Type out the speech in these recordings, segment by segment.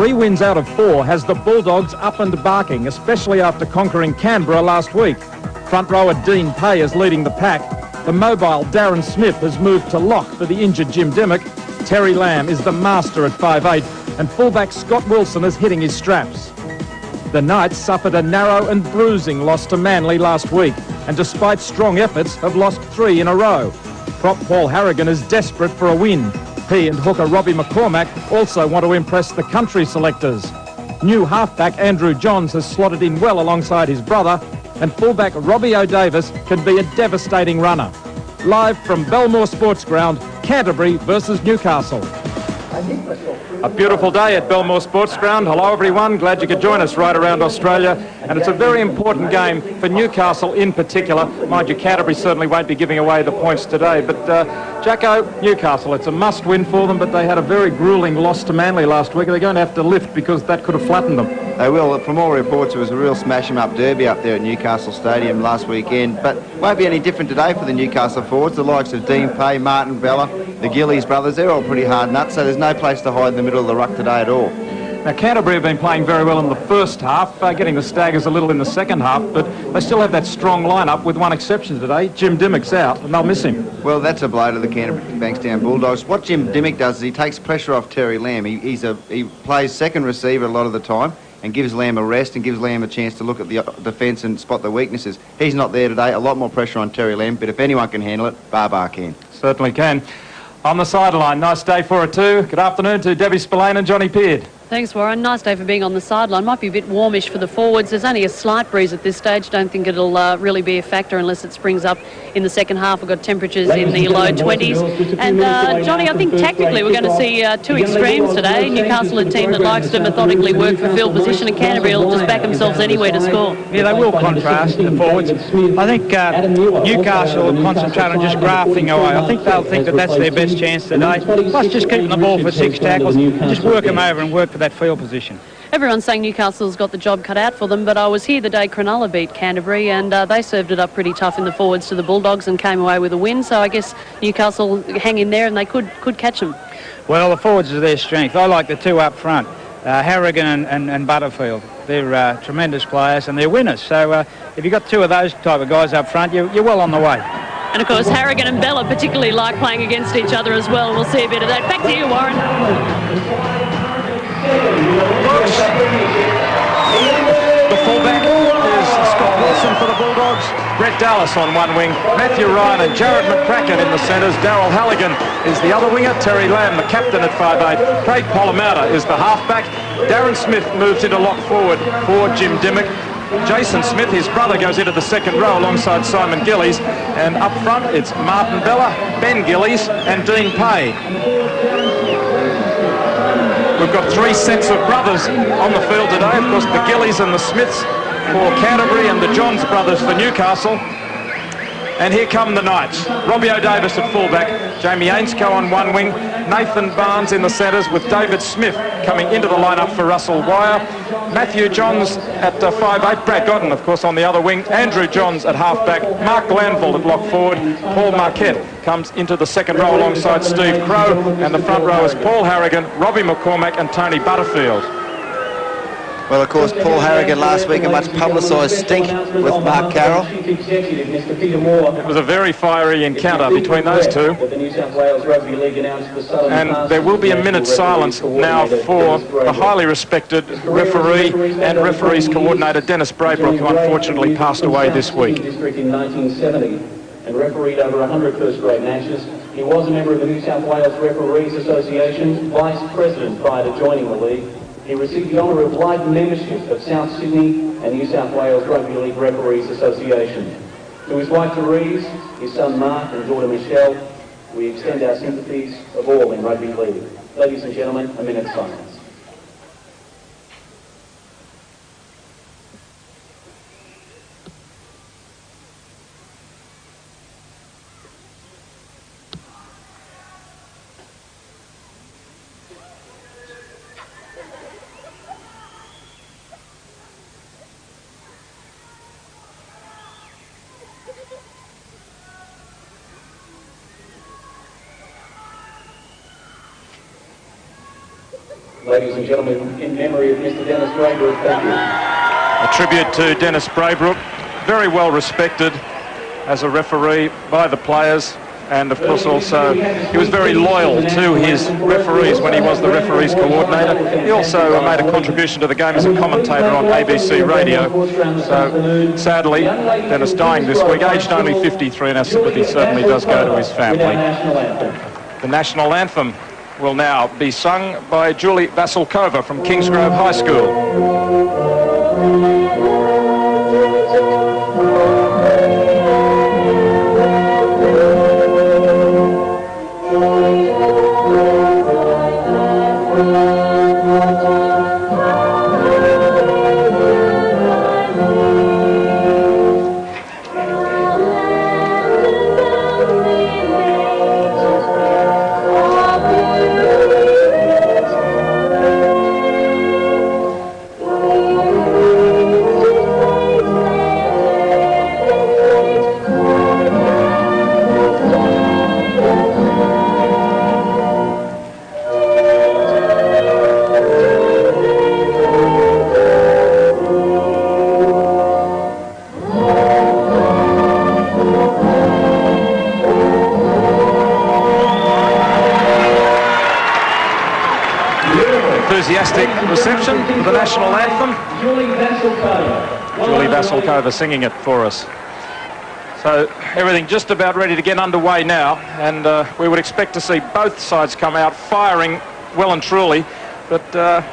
3 wins out of 4 has the Bulldogs up and barking, especially after conquering Canberra last week. Front rower Dean Pay is leading the pack. The mobile Darren Smith has moved to lock for the injured Jim Dimmock. Terry Lamb is the master at 5'8", and fullback Scott Wilson is hitting his straps. The Knights suffered a narrow and bruising loss to Manly last week, and despite strong efforts have lost 3 in a row. Prop Paul Halligan is desperate for a win. He and hooker Robbie McCormack also want to impress the country selectors. New halfback Andrew Johns has slotted in well alongside his brother, and fullback Robbie O'Davis can be a devastating runner. Live from Belmore Sports Ground, Canterbury versus Newcastle. A beautiful day at Belmore Sports Ground. Hello everyone, glad you could join us right around Australia, and it's a very important game for Newcastle in particular. Mind you, Canterbury certainly won't be giving away the points today, but Jacko, Newcastle, it's a must win for them, but they had a very gruelling loss to Manly last week. They're going to have to lift because that could have flattened them. They will. From all reports, it was a real smash-em-up derby up there at Newcastle Stadium last weekend, but won't be any different today for the Newcastle forwards. The likes of Dean Pay, Martin Bella, the Gillies brothers, they're all pretty hard nuts, so there's no place to hide in the middle of the ruck today at all. Now, Canterbury have been playing very well in the first half, getting the staggers a little in the second half, but they still have that strong lineup with one exception today. Jim Dimmock's out, and they'll miss him. Well, that's a blow to the Canterbury-Bankstown Bulldogs. What Jim Dimmock does is he takes pressure off Terry Lamb. He plays second receiver a lot of the time and gives Lamb a rest and gives Lamb a chance to look at the defence and spot the weaknesses. He's not there today. A lot more pressure on Terry Lamb, but if anyone can handle it, Barbar can. Certainly can. On the sideline, nice day for it too. Good afternoon to Debbie Spillane and Johnny Peard. Thanks, Warren. Nice day for being on the sideline. Might be a bit warmish for the forwards. There's only a slight breeze at this stage. Don't think it'll really be a factor unless it springs up in the second half. We've got temperatures in the low 20s. And Johnny, I think tactically we're going to see 2 extremes today. Newcastle, a team that likes to methodically work for field position, and Canterbury will just back themselves anywhere to score. Yeah, they will contrast, the forwards. I think Newcastle will concentrate on just grafting away. I think they'll think that that's their best chance today. Plus just keeping the ball for 6 tackles and just work them over and work for that field position. Everyone's saying Newcastle's got the job cut out for them, but I was here the day Cronulla beat Canterbury, and they served it up pretty tough in the forwards to the Bulldogs and came away with a win. So I guess Newcastle hang in there and they could catch them. Well, the forwards are their strength. I like the 2 up front, Harrigan and Butterfield. They're tremendous players and they're winners. So if you've got 2 of those type of guys up front, you're well on the way. And of course, Harrigan and Bella particularly like playing against each other as well. We'll see a bit of that. Back to you, Warren. The fullback is Scott Wilson for the Bulldogs. Brett Dallas on one wing, Matthew Ryan and Jared McCracken in the centres. Daryl Halligan is the other winger. Terry Lamb, the captain at 5'8". Craig Polomata is the halfback. Darren Smith moves into lock forward for Jim Dimmock. Jason Smith, his brother, goes into the second row alongside Simon Gillies. And up front, it's Martin Bella, Ben Gillies and Dean Pay. We've got 3 sets of brothers on the field today. Of course, the Gillies and the Smiths for Canterbury and the Johns brothers for Newcastle. And here come the Knights. Robbie O'Davis at fullback, Jamie Ainscough on one wing, Nathan Barnes in the centres with David Smith coming into the lineup for Russell Wire, Matthew Johns at 5'8", Brad Godden of course on the other wing, Andrew Johns at halfback, Mark Glanville at lock forward, Paul Marquette comes into the second row alongside Steve Crow, and the front row is Paul Harrigan, Robbie McCormack and Tony Butterfield. Well, of course, Paul Harrigan last week, a much publicised stink with Mark Carroll. It was a very fiery encounter between those two. And there will be a minute's silence now for the highly respected referee and referees coordinator Dennis Braybrook, who unfortunately passed away this week. In 1970 and refereed over 100 first-grade matches. He was a member of the New South Wales Referees Association, vice president prior to joining the league. He received the honour of life membership of South Sydney and New South Wales Rugby League Referees Association. To his wife Therese, his son Mark and daughter Michelle, we extend our sympathies of all in rugby league. Ladies and gentlemen, a minute's silence. Ladies and gentlemen, in memory of Mr. Dennis Braybrook, thank you. A tribute to Dennis Braybrook, very well respected as a referee by the players, and of course also he was very loyal to his referees when he was the referees coordinator. He also made a contribution to the game as a commentator on ABC radio. So sadly, Dennis dying this week, aged only 53, and our sympathy certainly does go to his family. The national anthem will now be sung by Julie Vasilkova from Kingsgrove High School. Enthusiastic reception for the national anthem. Julie Vasilkova singing it for us. So everything just about ready to get underway now, and we would expect to see both sides come out firing well and truly. But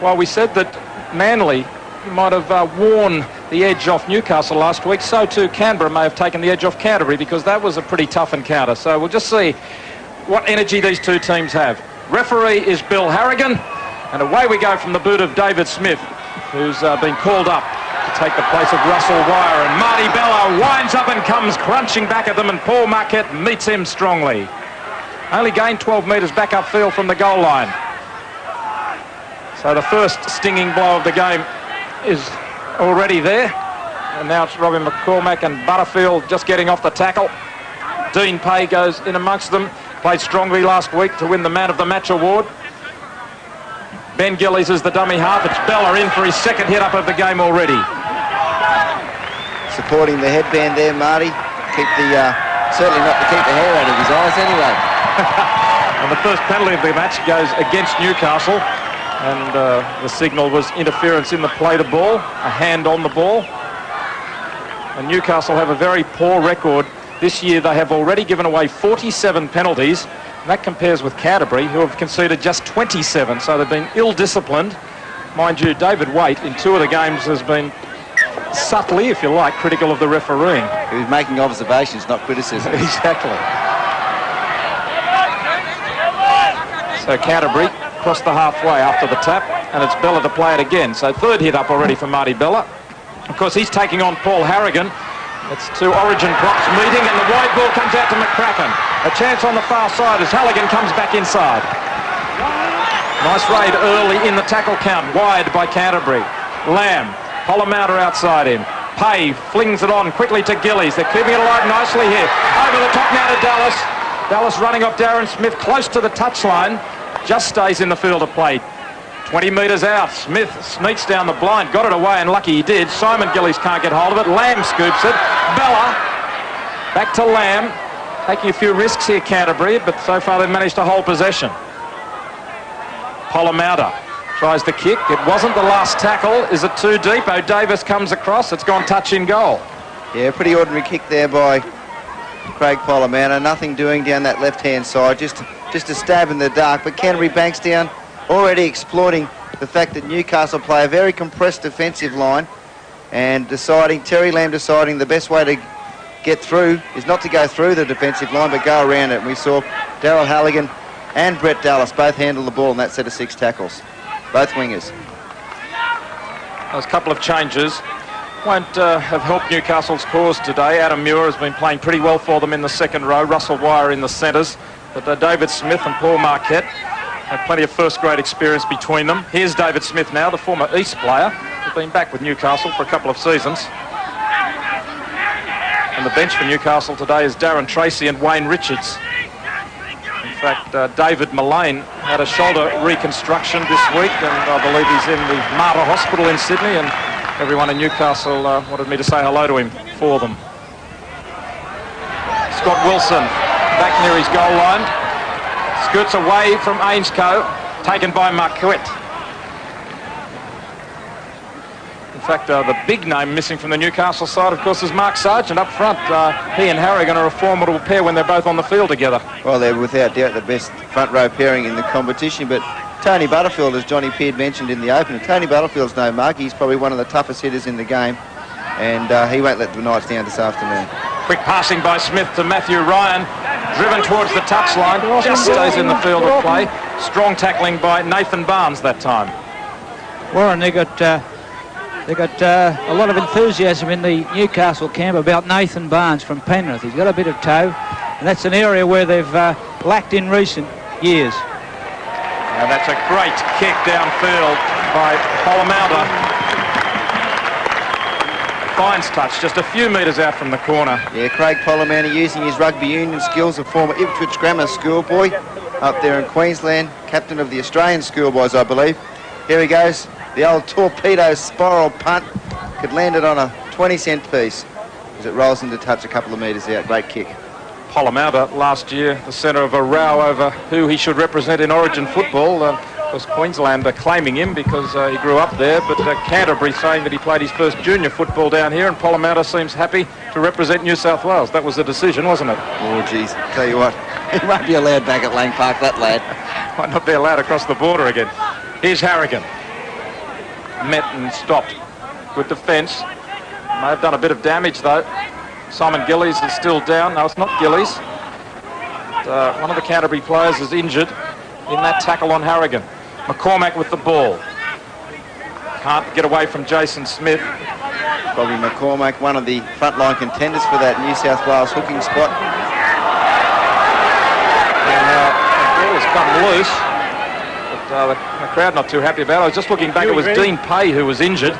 while we said that Manly might have worn the edge off Newcastle last week, so too Canberra may have taken the edge off Canterbury, because that was a pretty tough encounter. So we'll just see what energy these two teams have. Referee is Bill Halligan. And away we go from the boot of David Smith, who's been called up to take the place of Russell Wire. And Marty Bella winds up and comes crunching back at them, and Paul Marquette meets him strongly. Only gained 12 metres back upfield from the goal line. So the first stinging blow of the game is already there. And now it's Robbie McCormack and Butterfield just getting off the tackle. Dean Pay goes in amongst them. Played strongly last week to win the Man of the Match award. Ben Gillies is the dummy half. It's Bella in for his second hit up of the game already. Supporting the headband there, Marty. Keep the certainly not to keep the hair out of his eyes anyway. And the first penalty of the match goes against Newcastle, and the signal was interference in the play to ball, a hand on the ball. And Newcastle have a very poor record. This year they have already given away 47 penalties. And that compares with Canterbury, who have conceded just 27, so they've been ill-disciplined. Mind you, David Waite, in two of the games, has been subtly, if you like, critical of the refereeing. He was making observations, not criticism. Exactly. So Canterbury crossed the halfway after the tap, and it's Bella to play it again. So third hit up already for Marty Bella. Of course, he's taking on Paul Harrigan. It's two Origin props meeting, and the wide ball comes out to McCracken. A chance on the far side as Halligan comes back inside. Nice raid early in the tackle count, wide by Canterbury. Lamb, Polomouter outside him. Pay flings it on quickly to Gillies. They're keeping it alive nicely here. Over the top now to Dallas. Dallas running off Darren Smith close to the touchline. Just stays in the field of play. 20 metres out. Smith sneaks down the blind. Got it away, and lucky he did. Simon Gillies can't get hold of it. Lamb scoops it. Bella back to Lamb. Taking a few risks here, Canterbury, but so far they've managed to hold possession. Polomouter tries the kick. It wasn't the last tackle. Is it too deep? O'Davis comes across. It's gone touch in goal. Yeah, pretty ordinary kick there by Craig Polomouter. Nothing doing down that left-hand side. Just a stab in the dark. But Canterbury-Bankstown already exploiting the fact that Newcastle play a very compressed defensive line, and Terry Lamb deciding the best way to get through is not to go through the defensive line but go around it. And we saw Daryl Halligan and Brett Dallas both handle the ball in that set of 6 tackles. Both wingers. Those couple of changes won't have helped Newcastle's cause today. Adam Muir has been playing pretty well for them in the second row. Russell Wire in the centres. But David Smith and Paul Marquette have plenty of first-grade experience between them. Here's David Smith now, the former East player, who's been back with Newcastle for a couple of seasons. And the bench for Newcastle today is Darren Tracy and Wayne Richards. And fact, David Mullane had a shoulder reconstruction this week, and I believe he's in the Mater Hospital in Sydney, and everyone in Newcastle wanted me to say hello to him for them. Scott Wilson back near his goal line. Skirts away from Ainscough, taken by Marquette. In fact, the big name missing from the Newcastle side, of course, is Mark Sargent up front. He and Halligan are a formidable pair when they're both on the field together. Well, they're without doubt the best front row pairing in the competition, but Tony Butterfield, as Johnny Peard mentioned in the opener, Tony Butterfield's no mug. He's probably one of the toughest hitters in the game, and he won't let the Knights down this afternoon. Quick passing by Smith to Matthew Ryan, driven towards the touchline, just stays in the field of play. Strong tackling by Nathan Barnes that time. Warren, they got a lot of enthusiasm in the Newcastle camp about Nathan Barnes from Penrith. He's got a bit of toe, and that's an area where they've lacked in recent years. Now that's a great kick downfield by Polomauta. Fine's touch, just a few metres out from the corner. Yeah, Craig Polomauta using his rugby union skills, a former Ipswich Grammar schoolboy up there in Queensland, captain of the Australian schoolboys, I believe. Here he goes. The old torpedo spiral punt could land it on a 20-cent piece as it rolls into touch a couple of metres out. Great kick. Polomauta last year, the centre of a row over who he should represent in Origin football. Was Queensland claiming him because he grew up there, but Canterbury saying that he played his first junior football down here, and Polomauta seems happy to represent New South Wales. That was the decision, wasn't it? Oh, geez. Tell you what, he won't be allowed back at Lang Park, that lad. Might not be allowed across the border again. Here's Harrigan. Met and stopped. Good defence. May have done a bit of damage though. Simon Gillies is still down. No, it's not Gillies. One of the Canterbury players is injured in that tackle on Harrigan. McCormack with the ball. Can't get away from Jason Smith. Probably McCormack, one of the frontline contenders for that New South Wales hooking spot. And the ball has come loose. The crowd not too happy about it. I was just looking back, it was Dean Pay who was injured.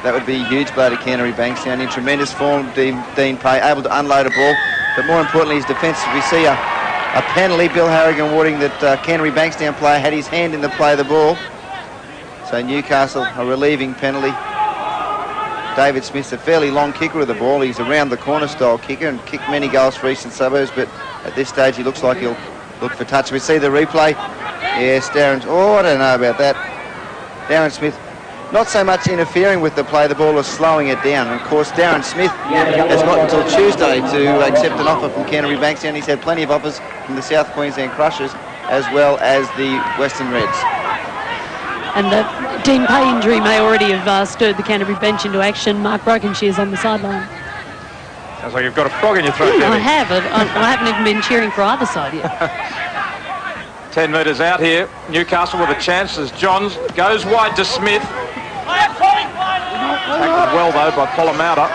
That would be a huge blow to Canterbury-Bankstown. In tremendous form, Dean Pay, able to unload a ball. But more importantly, his defence, we see a penalty. Bill Harrigan awarding that Canterbury-Bankstown player had his hand in the play of the ball. So Newcastle, a relieving penalty. David Smith's a fairly long kicker of the ball. He's a round-the-corner style kicker and kicked many goals for Eastern Suburbs, but at this stage he looks like he'll look for touch. We see the replay. Yes, Darren. Oh, I don't know about that. Darren Smith, not so much interfering with the play, the ball is slowing it down. And of course, Darren Smith has got until Tuesday to accept an offer from Canterbury-Bankstown. He's had plenty of offers from the South Queensland Crushers as well as the Western Reds. And the Dean Pay injury may already have stirred the Canterbury bench into action. Mark Brokenshear's on the sideline. Sounds like you've got a frog in your throat, Debbie. I have. I haven't even been cheering for either side yet. 10 metres out here. Newcastle with a chance as Johns goes wide to Smith. Tackled well, though, by Polomauta.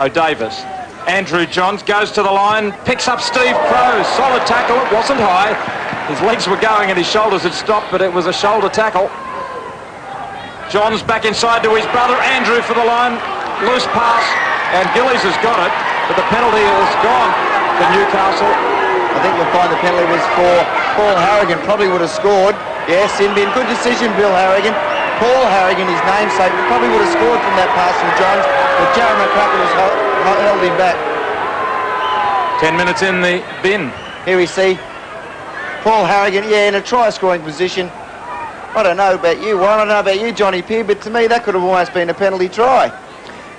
O'Davis. Andrew Johns goes to the line, picks up Steve Crowe. Solid tackle. It wasn't high. His legs were going and his shoulders had stopped, but it was a shoulder tackle. Johns back inside to his brother Andrew for the line. Loose pass, and Gillies has got it, but the penalty is gone for Newcastle. I think you'll find the penalty was for Paul Harrigan. Probably would have scored. Yes, sin bin. Good decision, Bill Harrigan. Paul Harrigan, his namesake, probably would have scored from that pass from Johns, but Jared McCracken has held him back. 10 minutes in the bin. Here we see Paul Harrigan, in a try-scoring position. I don't know about you, Warren, I don't know about you, Johnny Peard, but to me that could have almost been a penalty try.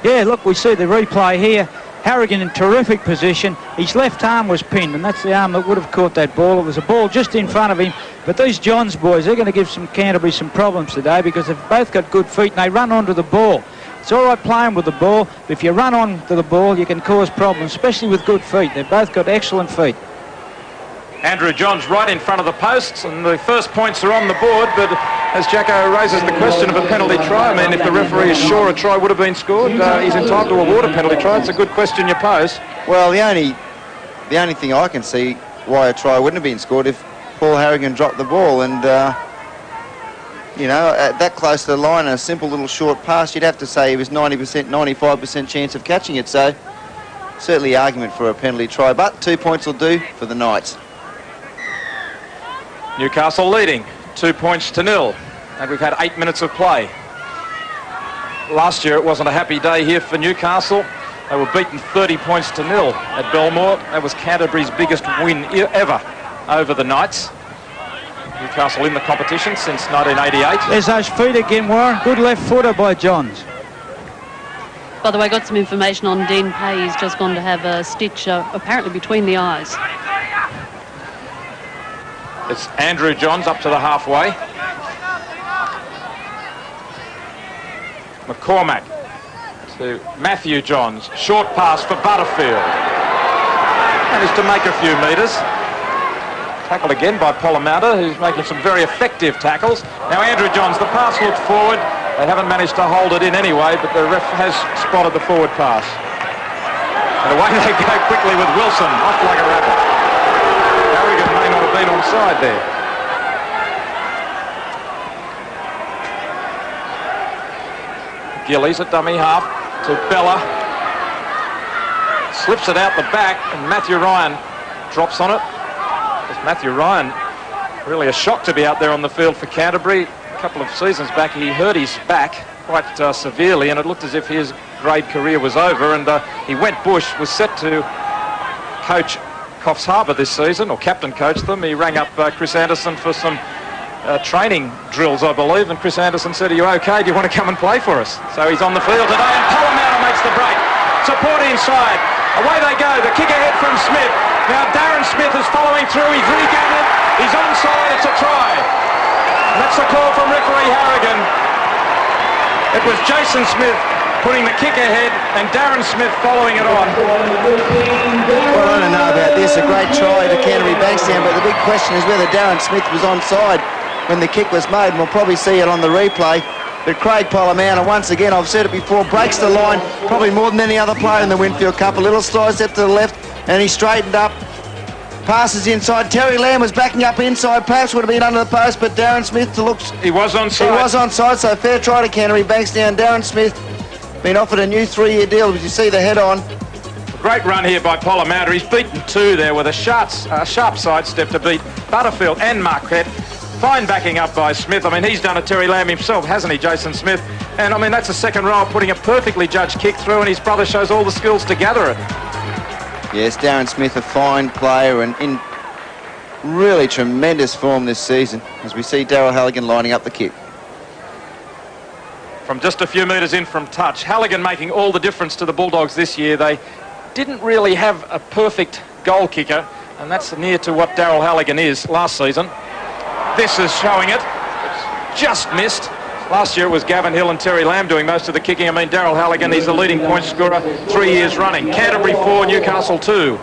Yeah, look, we see the replay here. Harrigan in terrific position. His left arm was pinned, and that's the arm that would have caught that ball. It was a ball just in front of him. But these Johns boys, they're going to give some Canterbury some problems today because they've both got good feet and they run onto the ball. It's all right playing with the ball, but if you run onto the ball, you can cause problems, especially with good feet. They've both got excellent feet. Andrew Johns right in front of the posts, and the first points are on the board, but as Jacko raises the question of a penalty try, I mean, if the referee is sure a try would have been scored, he's entitled to award a penalty try. It's a good question you pose. Well, the only thing I can see why a try wouldn't have been scored if Paul Harrigan dropped the ball, and that close to the line, a simple little short pass, you'd have to say he was 90%, 95% chance of catching it. So certainly argument for a penalty try, but 2 points will do for the Knights. Newcastle leading 2 points to 0, and we've had 8 minutes of play. Last year it wasn't a happy day here for Newcastle. They were beaten 30 points to 0 at Belmore. That was Canterbury's biggest win ever over the Knights. Newcastle in the competition since 1988. There's those feet again, Warren. Good left footer by Johns. By the way, I got some information on Dean Pay. He's just gone to have a stitch apparently between the eyes. It's Andrew Johns up to the halfway. McCormack to Matthew Johns. Short pass for Butterfield. Managed to make a few metres. Tackled again by Polamatta, who's making some very effective tackles. Now Andrew Johns, the pass looked forward. They haven't managed to hold it in anyway, but the ref has spotted the forward pass. And away they go quickly with Wilson, off like a rabbit. Halligan may not have been onside there. Gillies at dummy half to Bella. Slips it out the back, and Matthew Ryan drops on it. It's Matthew Ryan, really a shock to be out there on the field for Canterbury. A couple of seasons back he hurt his back quite severely, and it looked as if his grade career was over, and he went bush, was set to coach Coffs Harbour this season, or captain coached them. He rang up Chris Anderson for some training drills, I believe, and Chris Anderson said, "Are you okay? Do you want to come and play for us?" So he's on the field today, and Polamatta makes the break. Support inside. Away they go. The kick ahead from Smith. Now Darren Smith is following through. He's regathered. He's onside. It's a try. And that's the call from referee Halligan. It was Jason Smith putting the kick ahead and Darren Smith following it on. Well, I don't know about this. A great try to Canterbury-Bankstown, but the big question is whether Darren Smith was onside when the kick was made, and we'll probably see it on the replay. But Craig Polamatta, once again, I've said it before, breaks the line probably more than any other player in the Winfield Cup. A little slide step to the left, and he straightened up. Passes inside. Terry Lamb was backing up inside. Perhaps would have been under the post, but Darren Smith looks... He was onside. He was onside, so fair try to Canterbury-Bankstown. Darren Smith been offered a new 3-year deal, as you see the head on. Great run here by Polamatta. He's beaten two there with a sharp sidestep to beat Butterfield and Marquette. Fine backing up by Smith. I mean, he's done it, Terry Lamb himself, hasn't he, Jason Smith? And, I mean, that's a second row, putting a perfectly judged kick through, and his brother shows all the skills to gather it. Yes, Darren Smith, a fine player and in really tremendous form this season, as we see Daryl Halligan lining up the kick. From just a few metres in from touch, Halligan making all the difference to the Bulldogs this year. They didn't really have a perfect goal kicker, and that's near to what Daryl Halligan is last season. This is showing it. It's just missed. Last year it was Gavin Hill and Terry Lamb doing most of the kicking. I mean, Daryl Halligan, he's the leading point scorer 3 years running. Canterbury 4, Newcastle 2.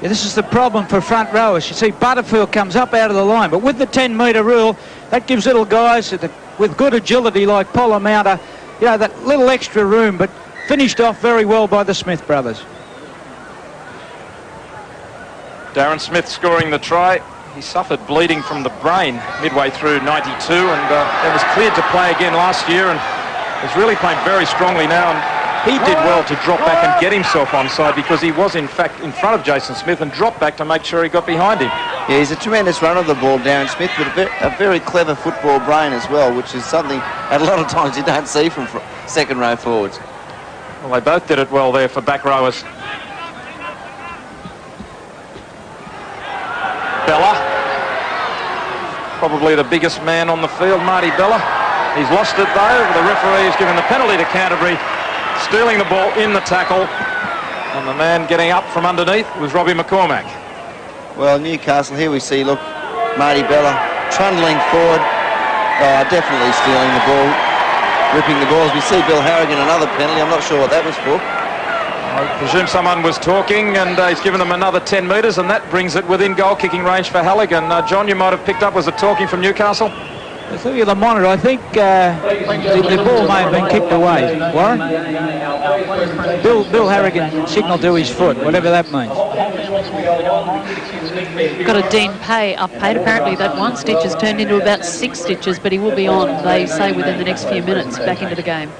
Yeah, this is the problem for front rowers. You see Butterfield comes up out of the line, but with the 10-metre rule, that gives little guys with good agility like Polamatta, you know, that little extra room, but finished off very well by the Smith brothers. Darren Smith scoring the try. He suffered bleeding from the brain midway through 92, and then was cleared to play again last year, and is really playing very strongly now. And he did well to drop back and get himself onside, because he was in fact in front of Jason Smith and dropped back to make sure he got behind him. Yeah, he's a tremendous runner of the ball, Darren Smith, with a very clever football brain as well, which is something that a lot of times you don't see from second row forwards. Well, they both did it well there for back rowers. Bella, probably the biggest man on the field, Marty Bella. He's lost it though. The referee has given the penalty to Canterbury, stealing the ball in the tackle, and the man getting up from underneath was Robbie McCormack. Well, Newcastle, here we see, look, Marty Bella trundling forward, definitely stealing the ball, ripping the balls. We see Bill Harrigan, another penalty. I'm not sure what that was for. I presume someone was talking, and he's given them another 10 metres, and that brings it within goal-kicking range for Halligan. John, you might have picked up, was it talking from Newcastle? Let's look at the monitor. I think the ball may have been kicked away. Warren? Bill Harrigan signalled to his foot, whatever that means. Got a Dean Pay up-paid. Apparently that 1 stitch has turned into about 6 stitches, but he will be on, they say, within the next few minutes back into the game.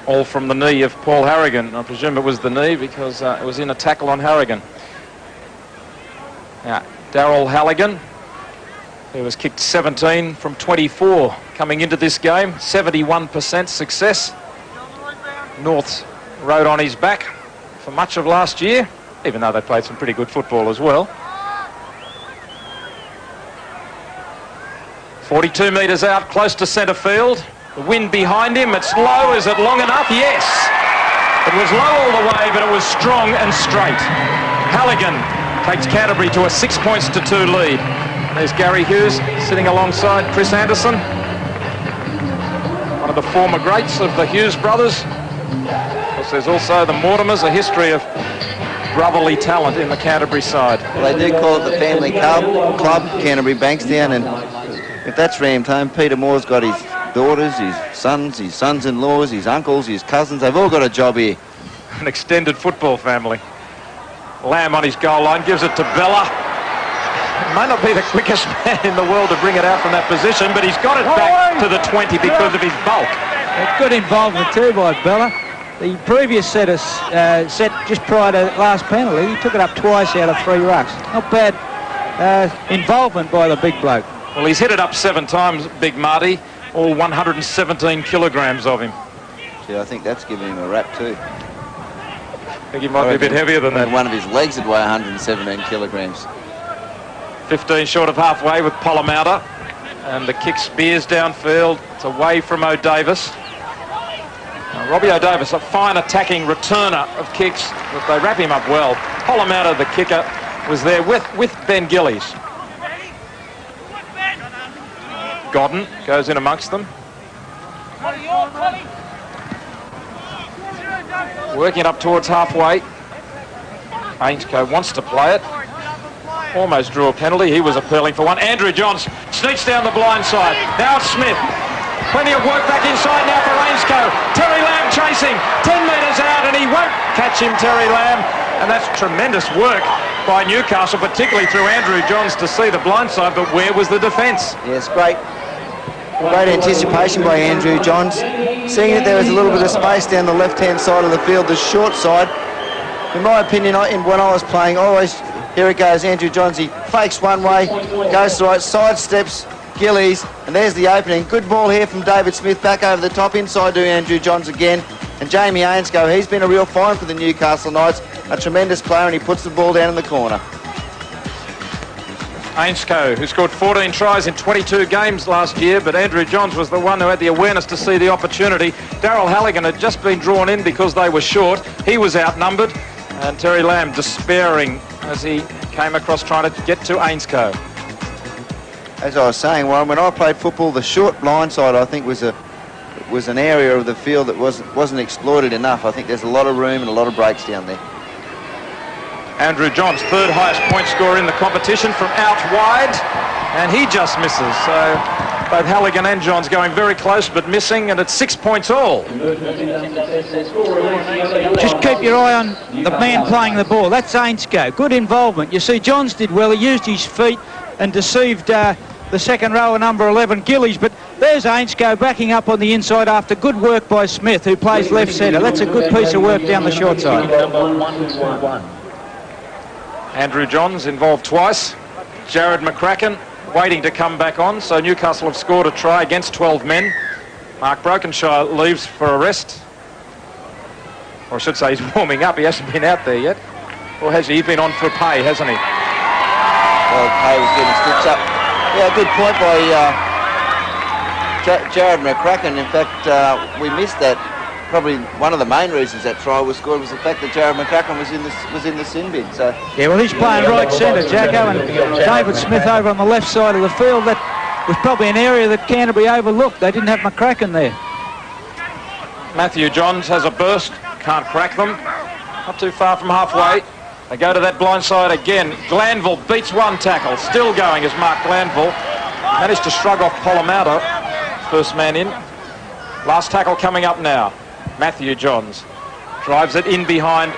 All from the knee of Paul Harrigan. I presume it was the knee because it was in a tackle on Harrigan. Now, Daryl Halligan, who was kicked 17 from 24 coming into this game, 71% success. Norths rode on his back for much of last year, even though they played some pretty good football as well. 42 metres out, close to centre field. The wind behind him, it's low. Is it long enough? Yes. It was low all the way, but it was strong and straight. Halligan takes Canterbury to a 6 points to 2 lead. There's Gary Hughes sitting alongside Chris Anderson, one of the former greats of the Hughes brothers. Of course, there's also the Mortimers, a history of brotherly talent in the Canterbury side. Well, they do call it the family club, Canterbury-Bankstown, and if that's rammed home, Peter Moore's got his daughters, his sons-in-laws, his uncles, his cousins. They've all got a job here. An extended football family. Lamb on his goal line, gives it to Bella. May not be the quickest man in the world to bring it out from that position, but he's got it back to the 20 because of his bulk. Good involvement too by Bella. The previous set just prior to last penalty, he took it up twice out of 3 rucks. Not bad involvement by the big bloke. Well, he's hit it up 7 times, Big Marty, all 117 kilograms of him. See, I think that's giving him a rap too. I think he might be a bit heavier than that. One of his legs would weigh 117 kilograms. 15 short of halfway with Polomouta, and the kick spears downfield. It's away from O'Davis. Robbie O'Davis, a fine attacking returner of kicks, but they wrap him up well. Polomouta, the kicker, was there with Ben Gillies. Godden goes in amongst them. Working it up towards halfway. Ainscough wants to play it. Almost drew a penalty. He was appealing for one. Andrew Johns sneaks down the blind side. Now it's Smith. Plenty of work back inside now for Ainscough. Terry Lamb chasing. 10 metres out, and he won't catch him, Terry Lamb. And that's tremendous work by Newcastle, particularly through Andrew Johns to see the blind side, but where was the defence? Yes, great anticipation by Andrew Johns. Seeing that there was a little bit of space down the left-hand side of the field, the short side. In my opinion, when I was playing, here it goes, Andrew Johns, he fakes one way, goes to the right, sidesteps Gillies, and there's the opening. Good ball here from David Smith, back over the top, inside to Andrew Johns again. And Jamie Ainscough, he's been a real find for the Newcastle Knights, a tremendous player, and he puts the ball down in the corner. Ainscough, who scored 14 tries in 22 games last year, but Andrew Johns was the one who had the awareness to see the opportunity. Daryl Halligan had just been drawn in because they were short. He was outnumbered, and Terry Lamb despairing as he came across trying to get to Ainscough. As I was saying, Warren, when I played football, the short blind side, I think, was an area of the field that wasn't exploited enough. I think there's a lot of room and a lot of breaks down there. Andrew Johns, 3rd highest point scorer in the competition from out wide, and he just misses. So both Halligan and Johns going very close but missing, and it's 6 points all. Just keep your eye on the man playing the ball. That's Ainscough. Good involvement. You see, Johns did well. He used his feet and deceived the second rower, number 11, Gillies. But there's Ainscough backing up on the inside after good work by Smith, who plays left centre. That's a good piece of work down the short side. Andrew Johns involved twice. Jared McCracken waiting to come back on. So Newcastle have scored a try against 12 men. Mark Brokenshire leaves for a rest. Or I should say he's warming up. He hasn't been out there yet. Or has he? He's been on for pay, hasn't he? Well, Pay was getting stitched up. Yeah, good point by Jared McCracken. In fact, we missed that. Probably one of the main reasons that try was scored was the fact that Jared McCracken was in the sin bin. So yeah, well, he's playing right centre, Jacko, and David Smith over on the left side of the field. That was probably an area that Canterbury overlooked. They didn't have McCracken there. Matthew Johns has a burst, can't crack them. Not too far from halfway. They go to that blind side again. Glanville beats one tackle, still going as Mark Glanville managed to shrug off Polomouta. first man in. Last tackle coming up now. Matthew Johns drives it in behind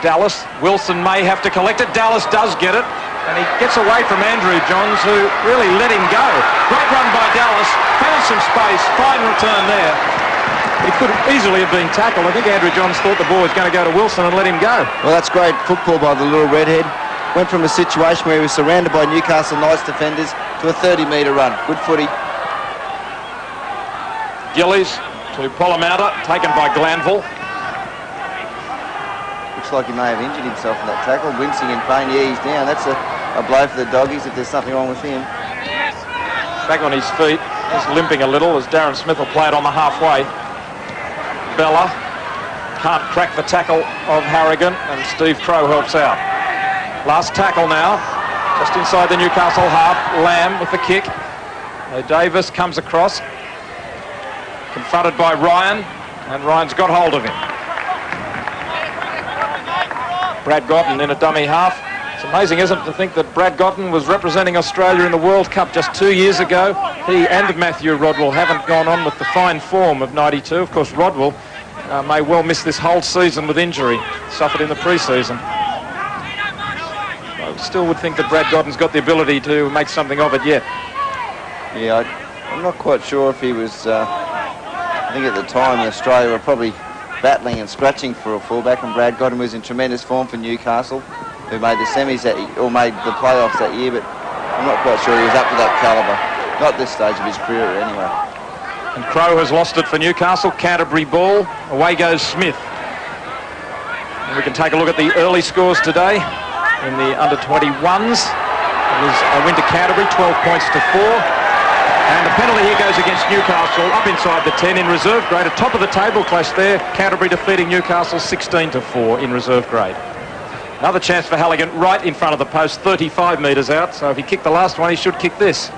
Dallas. Wilson may have to collect it. Dallas does get it. And he gets away from Andrew Johns, who really let him go. Great run by Dallas. Found some space. Fine return there. He could easily have been tackled. I think Andrew Johns thought the ball was going to go to Wilson and let him go. Well, that's great football by the little redhead. Went from a situation where he was surrounded by Newcastle Knights defenders to a 30-metre run. Good footy. Gillies to pull him out, taken by Glanville. Looks like he may have injured himself in that tackle. Wincing in pain. Yeah, he's down. That's a blow for the doggies if there's something wrong with him. Back on his feet, just limping a little as Darren Smith will play it on the halfway. Bella can't crack the tackle of Halligan, and Steve Crow helps out. Last tackle now, just inside the Newcastle half. Lamb with the kick. Davis comes across, confronted by Ryan, and Ryan's got hold of him. Brad Gotten in a dummy half. It's amazing, isn't it, to think that Brad Gotten was representing Australia in the World Cup just 2 years ago. He and Matthew Rodwell haven't gone on with the fine form of '92. Of course, Rodwell may well miss this whole season with injury, suffered in the pre-season. I still would think that Brad Gotten's got the ability to make something of it yet. Yeah, I'm not quite sure if he was... I think at the time Australia were probably battling and scratching for a fullback, and Brad Gotten was in tremendous form for Newcastle, who made the semis that or made the playoffs that year, but I'm not quite sure he was up to that calibre. Not this stage of his career anyway. And Crow has lost it for Newcastle. Canterbury ball. Away goes Smith. And we can take a look at the early scores today in the under-21s. It was a win to Canterbury, 12 points to 4. And the penalty here goes against Newcastle, up inside the 10 in reserve grade. A top of the table clash there. Canterbury defeating Newcastle 16-4 in reserve grade. Another chance for Halligan right in front of the post, 35 metres out. So if he kicked the last one, he should kick this.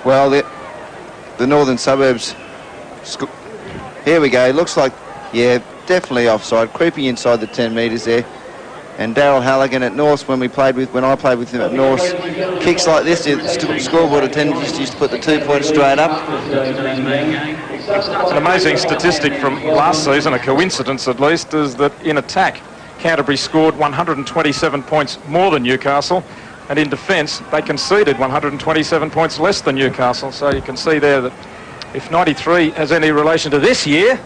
Well, the northern suburbs... Here we go. Looks like, yeah, definitely offside. Creeping inside the 10 metres there. And Daryl Halligan at North, when I played with him at North, kicks like this, the scoreboard attendants used to put the 2 points straight up. It's an amazing statistic from last season, a coincidence at least, is that in attack, Canterbury scored 127 points more than Newcastle, and in defence, they conceded 127 points less than Newcastle. So you can see there that if 93 has any relation to this year,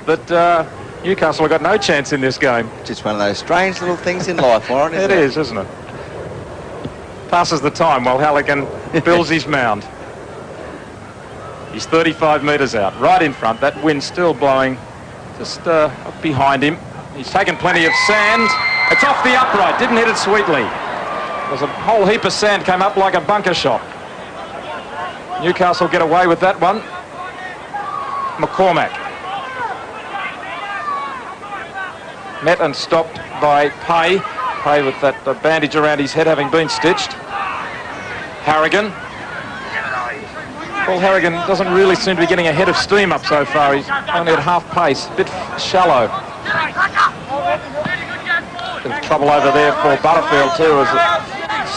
that Newcastle have got no chance in this game. Just one of those strange little things in life, Warren, isn't it? It is, isn't it? Passes the time while Halligan builds his mound. He's 35 metres out, right in front. That wind still blowing just up behind him. He's taken plenty of sand. It's off the upright, didn't hit it sweetly. There's a whole heap of sand came up like a bunker shot. Newcastle get away with that one. McCormack. Met and stopped by Pay. Pay with that bandage around his head having been stitched. Harrigan. Paul Harrigan doesn't really seem to be getting a head of steam up so far. He's only at half pace, a bit shallow. Bit of trouble over there for Butterfield too, as a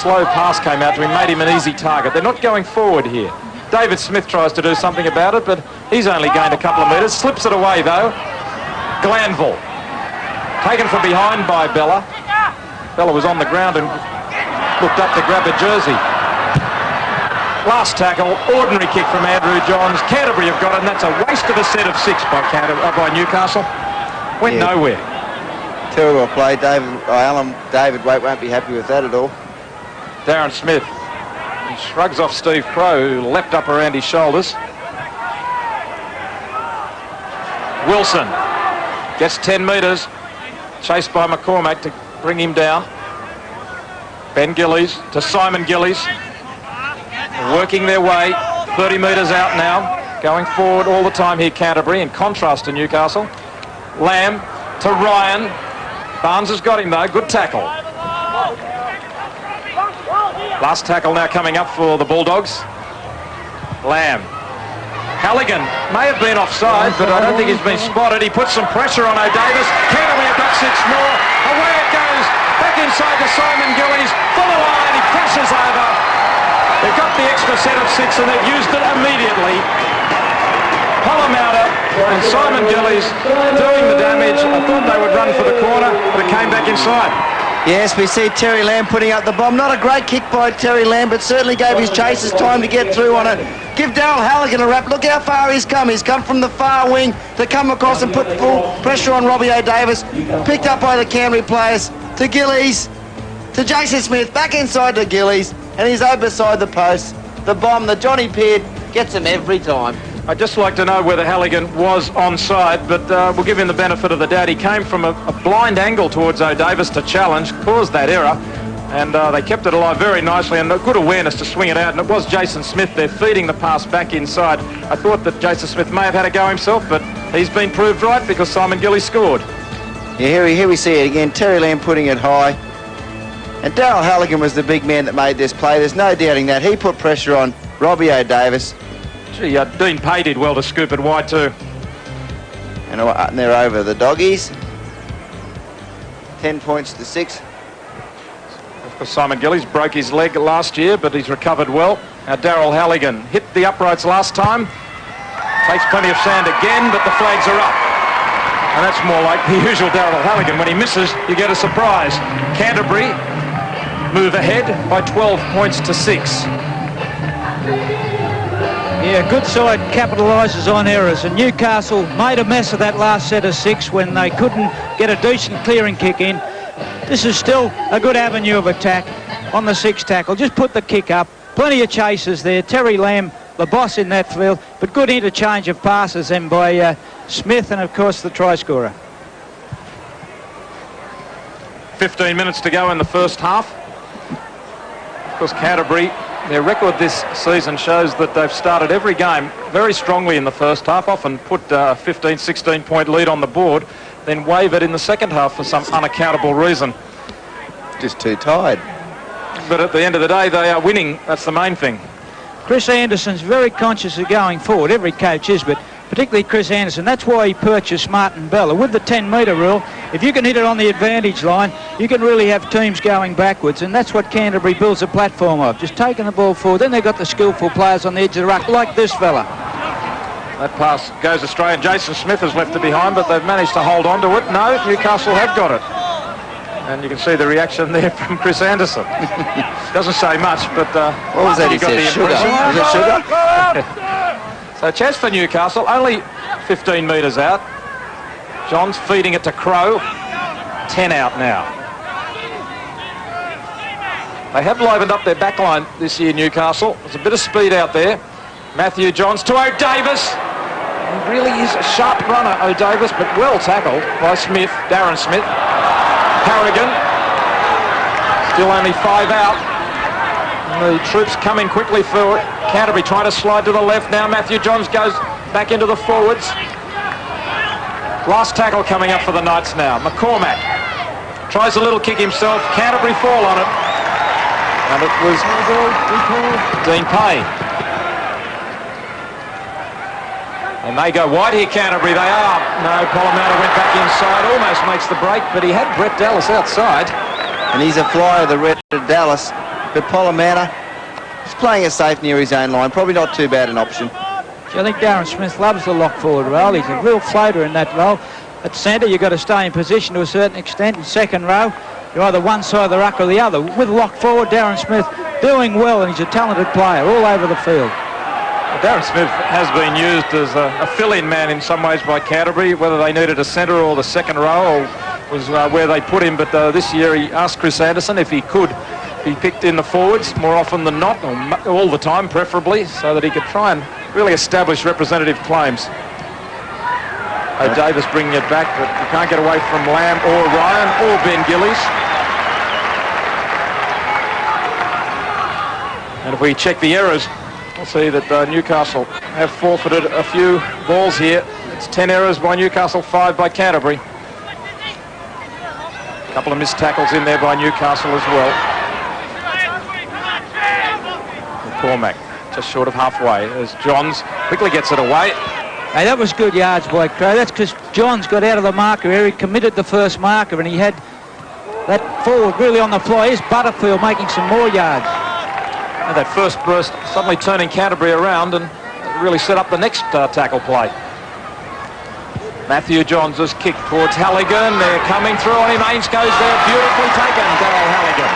slow pass came out to him, made him an easy target. They're not going forward here. David Smith tries to do something about it, but he's only gained a couple of metres. Slips it away though. Glanville. Taken from behind by Bella. Bella was on the ground and looked up to grab a jersey. Last tackle, ordinary kick from Andrew Johns. Canterbury have got it, and that's a waste of a set of 6 by Newcastle. Went nowhere. Terrible play. David Waite won't be happy with that at all. Darren Smith. He shrugs off Steve Crow, who leapt up around his shoulders. Wilson gets 10 metres. Chased by McCormack to bring him down. Ben Gillies to Simon Gillies. Working their way, 30 metres out now. Going forward all the time here, Canterbury, in contrast to Newcastle. Lamb to Ryan. Barnes has got him though, good tackle. Last tackle now coming up for the Bulldogs. Lamb. Halligan may have been offside, but I don't think he's been spotted. He puts some pressure on O'Davis. Canterbury have got 6 more. Away it goes. Back inside to Simon Gillies. For the line, he crashes over. They've got the extra set of 6 and they've used it immediately. Polomata and Simon Gillies doing the damage. I thought they would run for the corner, but it came back inside. Yes, we see Terry Lamb putting up the bomb. Not a great kick by Terry Lamb, but certainly gave his chasers time to get through on it. Give Daryl Halligan a rap. Look how far he's come. He's come from the far wing to come across and put full pressure on Robbie O'Davis. Picked up by the Canterbury players to Gillies, to Jason Smith, back inside to Gillies, and he's over beside the post. The bomb, the Johnny Peard, gets him every time. I'd just like to know whether Halligan was onside, but we'll give him the benefit of the doubt. He came from a blind angle towards O'Davis to challenge, caused that error, and they kept it alive very nicely and a good awareness to swing it out. And it was Jason Smith there feeding the pass back inside. I thought that Jason Smith may have had a go himself, but he's been proved right because Simon Gillies scored. Yeah, here we see it again. Terry Lamb putting it high. And Daryl Halligan was the big man that made this play. There's no doubting that. He put pressure on Robbie O'Davis. Gee, Dean Pay did well to scoop it wide too. And they're over the Doggies. 10 points to 6. Of course, Simon Gillies broke his leg last year, but he's recovered well. Now Daryl Halligan hit the uprights last time. Takes plenty of sand again, but the flags are up. And that's more like the usual Daryl Halligan. When he misses, you get a surprise. Canterbury move ahead by 12 points to 6. Yeah, good side capitalises on errors, and Newcastle made a mess of that last set of 6 when they couldn't get a decent clearing kick in. This is still a good avenue of attack on the 6 tackle. Just put the kick up. Plenty of chasers there. Terry Lamb, the boss in that field, but good interchange of passes then by Smith and, of course, the try scorer. 15 minutes to go in the first half. Of course, Canterbury, their record this season shows that they've started every game very strongly in the first half, often put a 15, 16-point lead on the board, then wavered in the second half for some unaccountable reason. Just too tired. But at the end of the day, they are winning. That's the main thing. Chris Anderson's very conscious of going forward. Every coach is, but particularly Chris Anderson. That's why he purchased Martin Bella. With the 10-metre rule, if you can hit it on the advantage line, you can really have teams going backwards, and that's what Canterbury builds a platform of, just taking the ball forward. Then they've got the skillful players on the edge of the ruck, like this fella. That pass goes astray, and Jason Smith has left it behind, but they've managed to hold on to it. No, Newcastle have got it. And you can see the reaction there from Chris Anderson. Doesn't say much, but what was that? He got the sugar. Was it sugar? So a chance for Newcastle, only 15 metres out. Johns feeding it to Crow. 10 out now. They have livened up their backline this year, Newcastle. There's a bit of speed out there. Matthew Johns to O'Davis. He really is a sharp runner, O'Davis, but well tackled by Smith, Darren Smith. Harrigan, still only 5 out. And the troops coming quickly for Canterbury, trying to slide to the left now. Matthew Johns goes back into the forwards. Last tackle coming up for the Knights now. McCormack tries a little kick himself. Canterbury fall on it. And it was Dean Pay. And they go wide here, Canterbury. They are. No, Polomata went back inside. Almost makes the break, but he had Brett Dallas outside. And he's a flyer, the Red Dallas. But Polomata is playing it safe near his own line. Probably not too bad an option. I think Darren Smith loves the lock forward role. He's a real floater in that role. At centre, you've got to stay in position to a certain extent. In second row, you're either one side of the ruck or the other. With lock forward, Darren Smith doing well, and he's a talented player all over the field. Well, Darren Smith has been used as a fill-in man in some ways by Canterbury, whether they needed a centre or the second row or was where they put him. But this year he asked Chris Anderson if he could be picked in the forwards more often than not, or all the time preferably, so that he could try and really establish representative claims. O'Davis bringing it back, but you can't get away from Lamb or Ryan or Ben Gillies. And if we check the errors, we'll see that Newcastle have forfeited a few balls here. It's 10 errors by Newcastle, 5 by Canterbury. A couple of missed tackles in there by Newcastle as well. McCormack just short of halfway as Johns quickly gets it away. Hey, that was good yards by Crow. That's because Johns got out of the marker area. He committed the first marker, and he had that forward really on the fly. Here's Butterfield making some more yards. And that first burst suddenly turning Canterbury around and really set up the next tackle play. Matthew Johns' kick towards Halligan. They're coming through on him. Ains goes there. Beautifully taken, Daryl Halligan.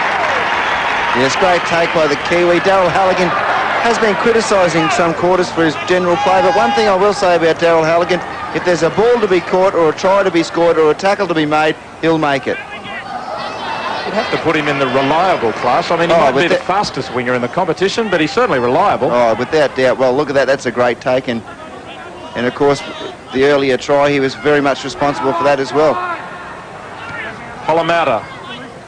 Yes, great take by the Kiwi. Daryl Halligan has been criticising some quarters for his general play, but one thing I will say about Daryl Halligan, if there's a ball to be caught or a try to be scored or a tackle to be made, he'll make it. You'd have to put him in the reliable class. I mean, he might be the fastest winger in the competition, but he's certainly reliable. Oh, without doubt. Well, look at that. That's a great take. And of course, the earlier try, he was very much responsible for that as well. Polomata.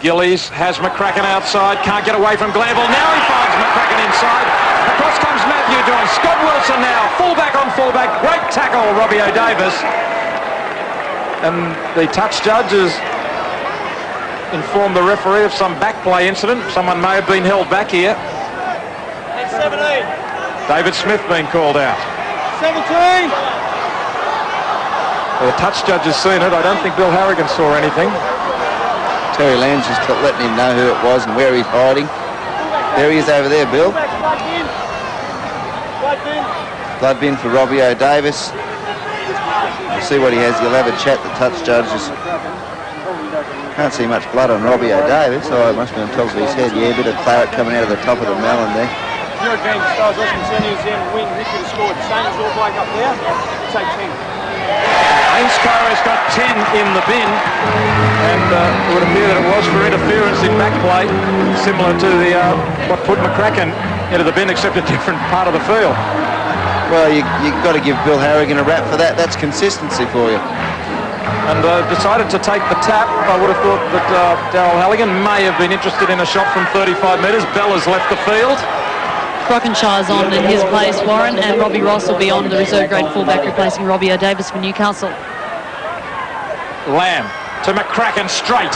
Gillies has McCracken outside. Can't get away from Glanville. Now he finds McCracken inside. Across comes Matthew Johns. Scott Wilson now. Fullback on fullback. Great tackle, Robbie O'Davis. And the touch judges informed the referee of some back play incident. Someone may have been held back here. 17. David Smith being called out. 17. The touch judge has seen it. I don't think Bill Halligan saw anything. Terry Lamb's just letting him know who it was and where he's hiding. There he is over there, Bill. Blood bin for Robbie O'Davis. We'll see what he has. He'll have a chat, the touch judges. Can't see much blood on Robbie O'Davis. Oh, it must be on top of his head. Yeah, a bit of claret coming out of the top of the melon there. Your game, as far as I'm concerned, he was there to win. He could have scored. Same as your bloke up there. Take 10. Ainscore's got 10 in the bin, and it would appear that it was for interference in back play, similar to the what put McCracken into the bin, except a different part of the field. Well, you've got to give Bill Halligan a rap for that. That's consistency for you. And decided to take the tap. I would have thought that Daryl Halligan may have been interested in a shot from 35 metres. Bell has left the field. Brockenshire's on in his place, Warren, and Robbie Ross will be on, the reserve grade fullback, replacing Robbie O'Davis for Newcastle. Lamb to McCracken straight.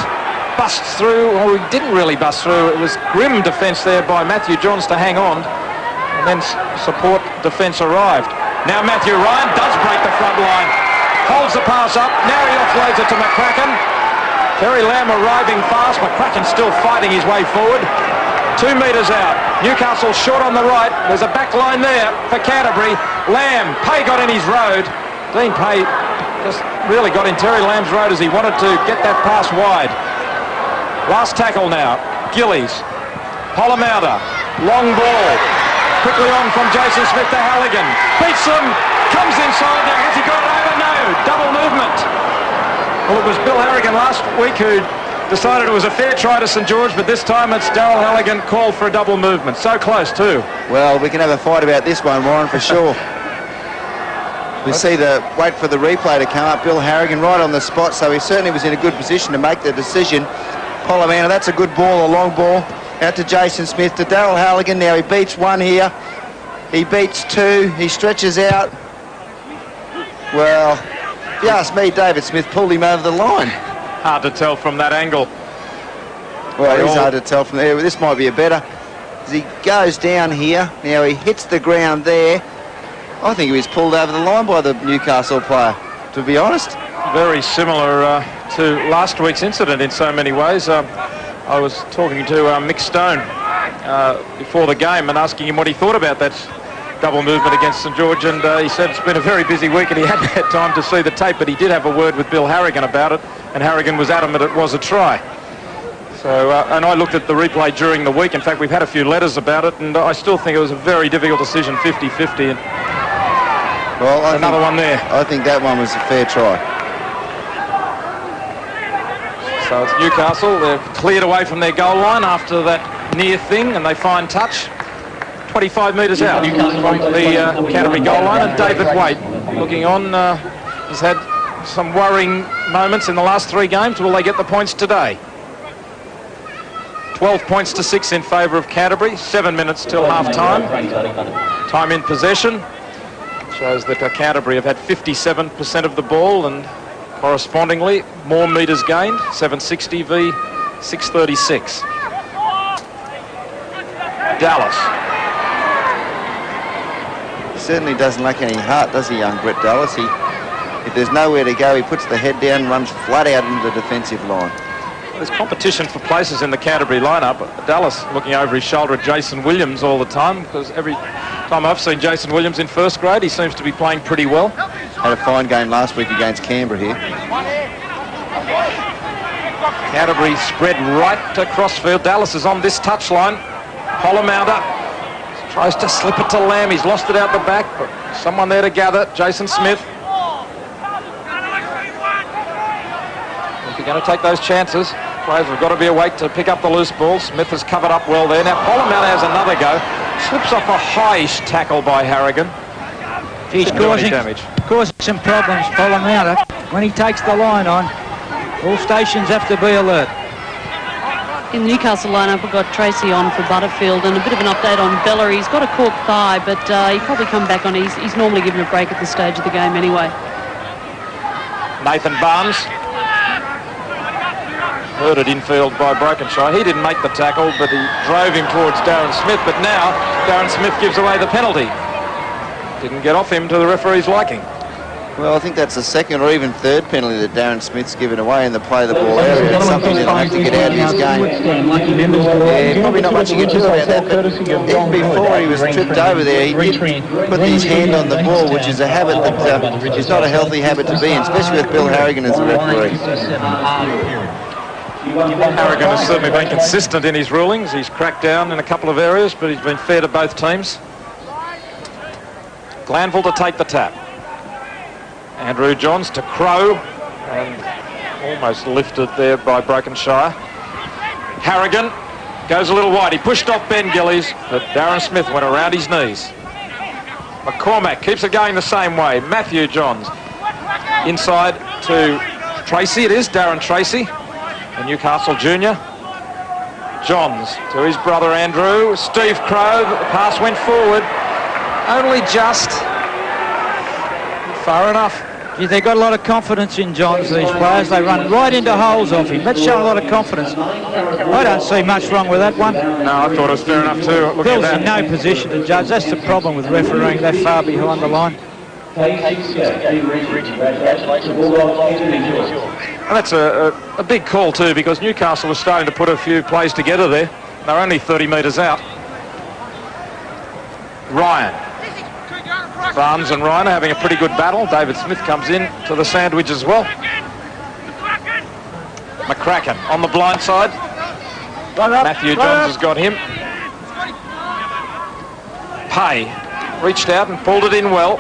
Busts through, or he didn't really bust through. It was grim defence there by Matthew Johns to hang on. And then support defence arrived. Now Matthew Ryan does break the front line. Holds the pass up. Now he offloads it to McCracken. Terry Lamb arriving fast. McCracken still fighting his way forward. 2 metres out. Newcastle short on the right. There's a back line there for Canterbury. Lamb, Pay got in his road. Dean Pay just really got in Terry Lamb's road as he wanted to get that pass wide. Last tackle now. Gillies. Polomata. Long ball. Quickly on from Jason Smith to Halligan. Beats them. Comes inside there. Has he got it over? No. Double movement. Well, it was Bill Halligan last week who decided it was a fair try to St George, but this time it's Daryl Halligan called for a double movement. So close too. Well, we can have a fight about this one, Warren, for sure. We see wait for the replay to come up. Bill Halligan right on the spot, so he certainly was in a good position to make the decision. Polomata, that's a good ball, a long ball. Out to Jason Smith, to Daryl Halligan. Now he beats one here. He beats two. He stretches out. Well, if you ask me, David Smith pulled him over the line. Hard to tell from that angle. Well, it is hard to tell from there. This might be a better. As he goes down here, now he hits the ground there. I think he was pulled over the line by the Newcastle player, to be honest. Very similar to last week's incident in so many ways. I was talking to Mick Stone before the game and asking him what he thought about that double movement against St George, and he said it's been a very busy week and he hadn't had time to see the tape, but he did have a word with Bill Halligan about it, and Halligan was adamant it was a try. So, and I looked at the replay during the week. In fact, we've had a few letters about it, and I still think it was a very difficult decision, 50-50. Well, another one there. I think that one was a fair try. So it's Newcastle. They're cleared away from their goal line after that near thing, and they find touch 25 metres out from the Canterbury goal line. And David Waite, looking on, has had some worrying moments in the last 3 games. Will they get the points today? 12 points to 6 in favour of Canterbury. 7 minutes till half-time. Time in possession shows that Canterbury have had 57% of the ball, and correspondingly more metres gained, 760 v 636. Dallas. Certainly doesn't lack any heart, does he, young Brett Dallas? If there's nowhere to go, he puts the head down and runs flat out into the defensive line. There's competition for places in the Canterbury lineup. Dallas looking over his shoulder at Jason Williams all the time, because every time I've seen Jason Williams in first grade, he seems to be playing pretty well. Had a fine game last week against Canberra here. Canterbury spread right across field. Dallas is on this touchline. Hollomounter tries to slip it to Lamb. He's lost it out the back, but someone there to gather. Jason Smith. If you're going to take those chances, players have got to be awake to pick up the loose ball. Smith has covered up well there. Now Hollomounter has another go. Slips off a high-ish tackle by Halligan. He's causing some problems, Hollomounter, when he takes the line on. All stations have to be alert. In the Newcastle lineup, we've got Tracy on for Butterfield, and a bit of an update on Bellary. He's got a cork thigh, but he'll probably come back on. He's normally given a break at this stage of the game anyway. Nathan Barnes. Herded infield by Brokenshire. He didn't make the tackle, but he drove him towards Darren Smith. But now Darren Smith gives away the penalty. Didn't get off him to the referee's liking. Well, I think that's the second or even third penalty that Darren Smith's given away in the play the ball area. It's something that'll have to get out of his game. Yeah, probably not much you can do about that, but even before he was tripped over there, he did put his hand on the ball, which is a habit that is not a healthy habit to be in, especially with Bill Halligan as the referee. Halligan has certainly been consistent in his rulings. He's cracked down in a couple of areas, but he's been fair to both teams. Glanville to take the tap. Andrew Johns to Crow, and almost lifted there by Brokenshire. Harrigan goes a little wide. He pushed off Ben Gillies, but Darren Smith went around his knees. McCormack keeps it going the same way. Matthew Johns inside to Tracy. It is Darren Tracy, the Newcastle junior. Johns to his brother Andrew. Steve Crow, the pass went forward. Only just. Far enough. Yeah, they've got a lot of confidence in Johns, these players. They run right into holes off him. That's showing a lot of confidence. I don't see much wrong with that one. No, I thought it was fair enough too. Bill's in no position to judge. That's the problem with refereeing that far behind the line. And that's a big call too, because Newcastle was starting to put a few plays together there. They're only 30 metres out. Ryan. Barnes and Ryan are having a pretty good battle. David Smith comes in to the sandwich as well. McCracken on the blind side. Matthew Johns has got him. Pay reached out and pulled it in well.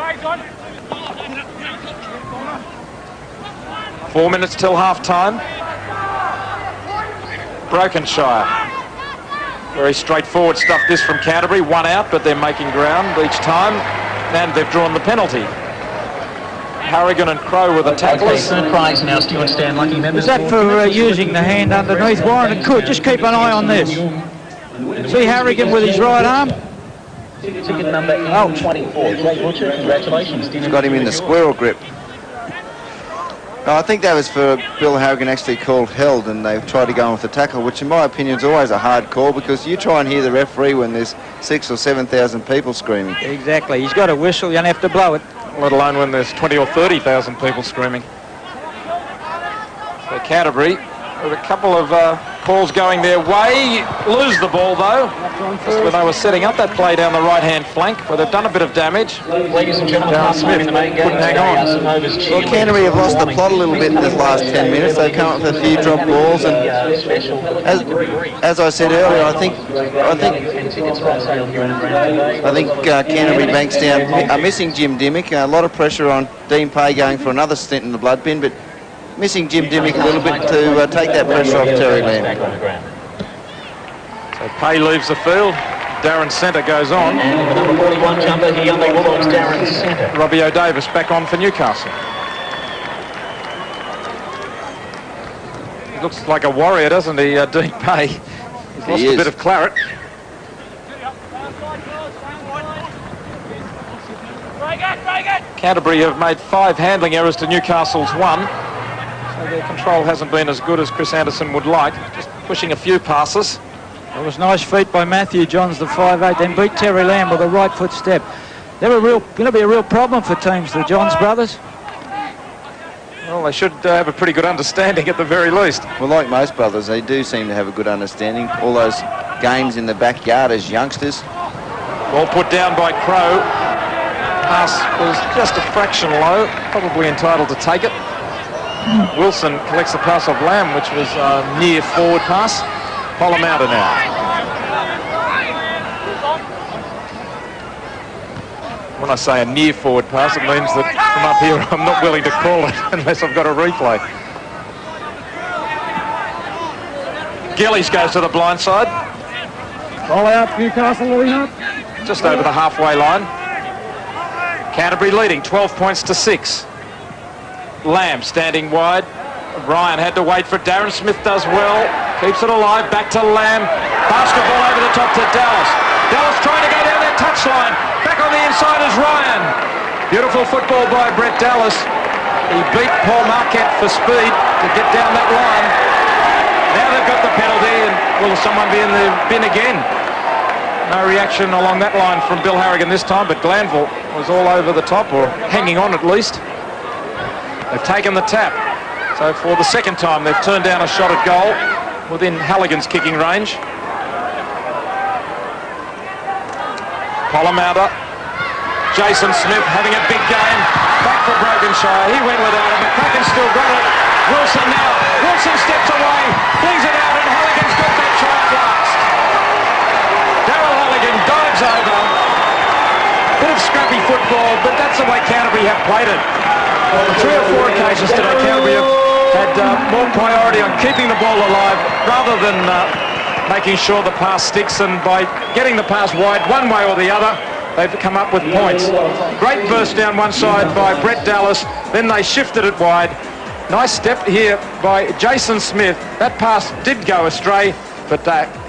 4 minutes till half time. Brokenshire. Very straightforward stuff this from Canterbury. One out, but they're making ground each time. And they've drawn the penalty. Harrigan and Crow were the tacklers. Is that for using the hand underneath? Warren, it could. Just keep an eye on this. See Harrigan with his right arm? Ticket number 24. Jay Butcher, congratulations. He's got him in the squirrel grip. No, I think that was for Bill Harrigan actually called held, and they've tried to go on with the tackle, which in my opinion is always a hard call, because you try and hear the referee when there's 6,000 or 7,000 people screaming. Exactly. He's got a whistle. You don't have to blow it. Let alone when there's 20 or 30,000 people screaming. So Canterbury, with a couple of calls going their way, lose the ball though. Just when they were setting up that play down the right-hand flank, where they've done a bit of damage. Ladies and gentlemen, Darren Smith couldn't hang on. Well, Canterbury have lost the plot a little bit in this last 10 minutes. They've come up with a few drop balls, and as I said earlier, I think Canterbury-Bankstown are missing Jim Dimmick. A lot of pressure on Dean Pay going for another stint in the blood bin, but missing Jim Dimmick a little bit to take that pressure off Terry Lamb. So Pay leaves the field. Darren Centre goes on. And the number 41 jumper, the young Bulldogs, Darren Centre. Robbie O'Davis back on for Newcastle. He looks like a warrior, doesn't he, Dean Pay? He's lost a bit of claret. Canterbury have made 5 handling errors to Newcastle's 1. So their control hasn't been as good as Chris Anderson would like. Just pushing a few passes. It was nice feet by Matthew Johns, the 5'8", then beat Terry Lamb with a right foot step. They're going to be a real problem for teams, the Johns brothers. Well, they should have a pretty good understanding at the very least. Well, like most brothers, they do seem to have a good understanding. All those games in the backyard as youngsters. Ball put down by Crow. Pass was just a fraction low, probably entitled to take it. Wilson collects the pass off Lamb, which was a near forward pass. Pollamouta now. When I say a near forward pass, it means that from up here I'm not willing to call it unless I've got a replay. Gillies goes to the blind side. Ball out, Newcastle, Just over the halfway line. Canterbury leading 12 points to 6. Lamb standing wide. Ryan had to wait for it. Darren Smith does well. Keeps it alive. Back to Lamb. Basketball over the top to Dallas. Dallas trying to go down that touchline. Back on the inside is Ryan. Beautiful football by Brett Dallas. He beat Paul Marquette for speed to get down that line. Now they've got the penalty, and will someone be in the bin again? No reaction along that line from Bill Halligan this time, but Glanville was all over the top, or hanging on at least. They've taken the tap. So for the second time, they've turned down a shot at goal within Halligan's kicking range. Pollamouta. Jason Smith having a big game. Back for Brokenshire. He went without it. McCracken still got it. Wilson now. Wilson steps away. Flings it out, and Halligan's got that try at last. Daryl Halligan dives over. Bit of scrappy football, but that's the way Canterbury have played it. On 3 or 4 occasions today, Canterbury have had more priority on keeping the ball alive rather than making sure the pass sticks, and by getting the pass wide one way or the other, they've come up with points. Great burst down one side by Brett Dallas, then they shifted it wide. Nice step here by Jason Smith. That pass did go astray, but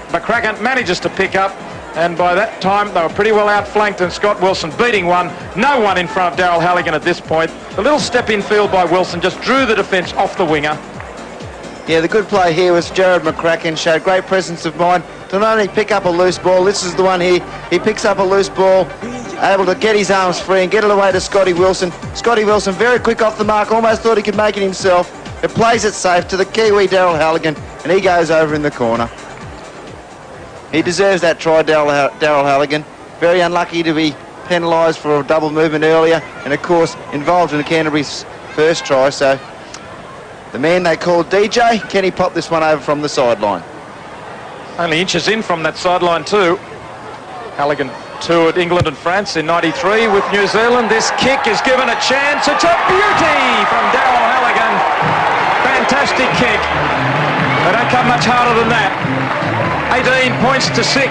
McCracken manages to pick up, and by that time they were pretty well outflanked, and Scott Wilson beating one. No one in front of Daryl Halligan at this point. The little step in field by Wilson just drew the defence off the winger. Yeah, the good play here was Jared McCracken. Showed great presence of mind to not only pick up a loose ball. This is the one here. He picks up a loose ball, able to get his arms free and get it away to Scotty Wilson. Scotty Wilson very quick off the mark, almost thought he could make it himself. It plays it safe to the Kiwi Daryl Halligan, and he goes over in the corner. He deserves that try, Daryl Halligan. Very unlucky to be penalised for a double movement earlier, and of course involved in Canterbury's first try. So the man they called DJ, can he pop this one over from the sideline? Only inches in from that sideline too. Halligan toured England and France in '93 with New Zealand. This kick is given a chance. It's a beauty from Daryl Halligan. Fantastic kick. They don't come much harder than that. 18 points to 6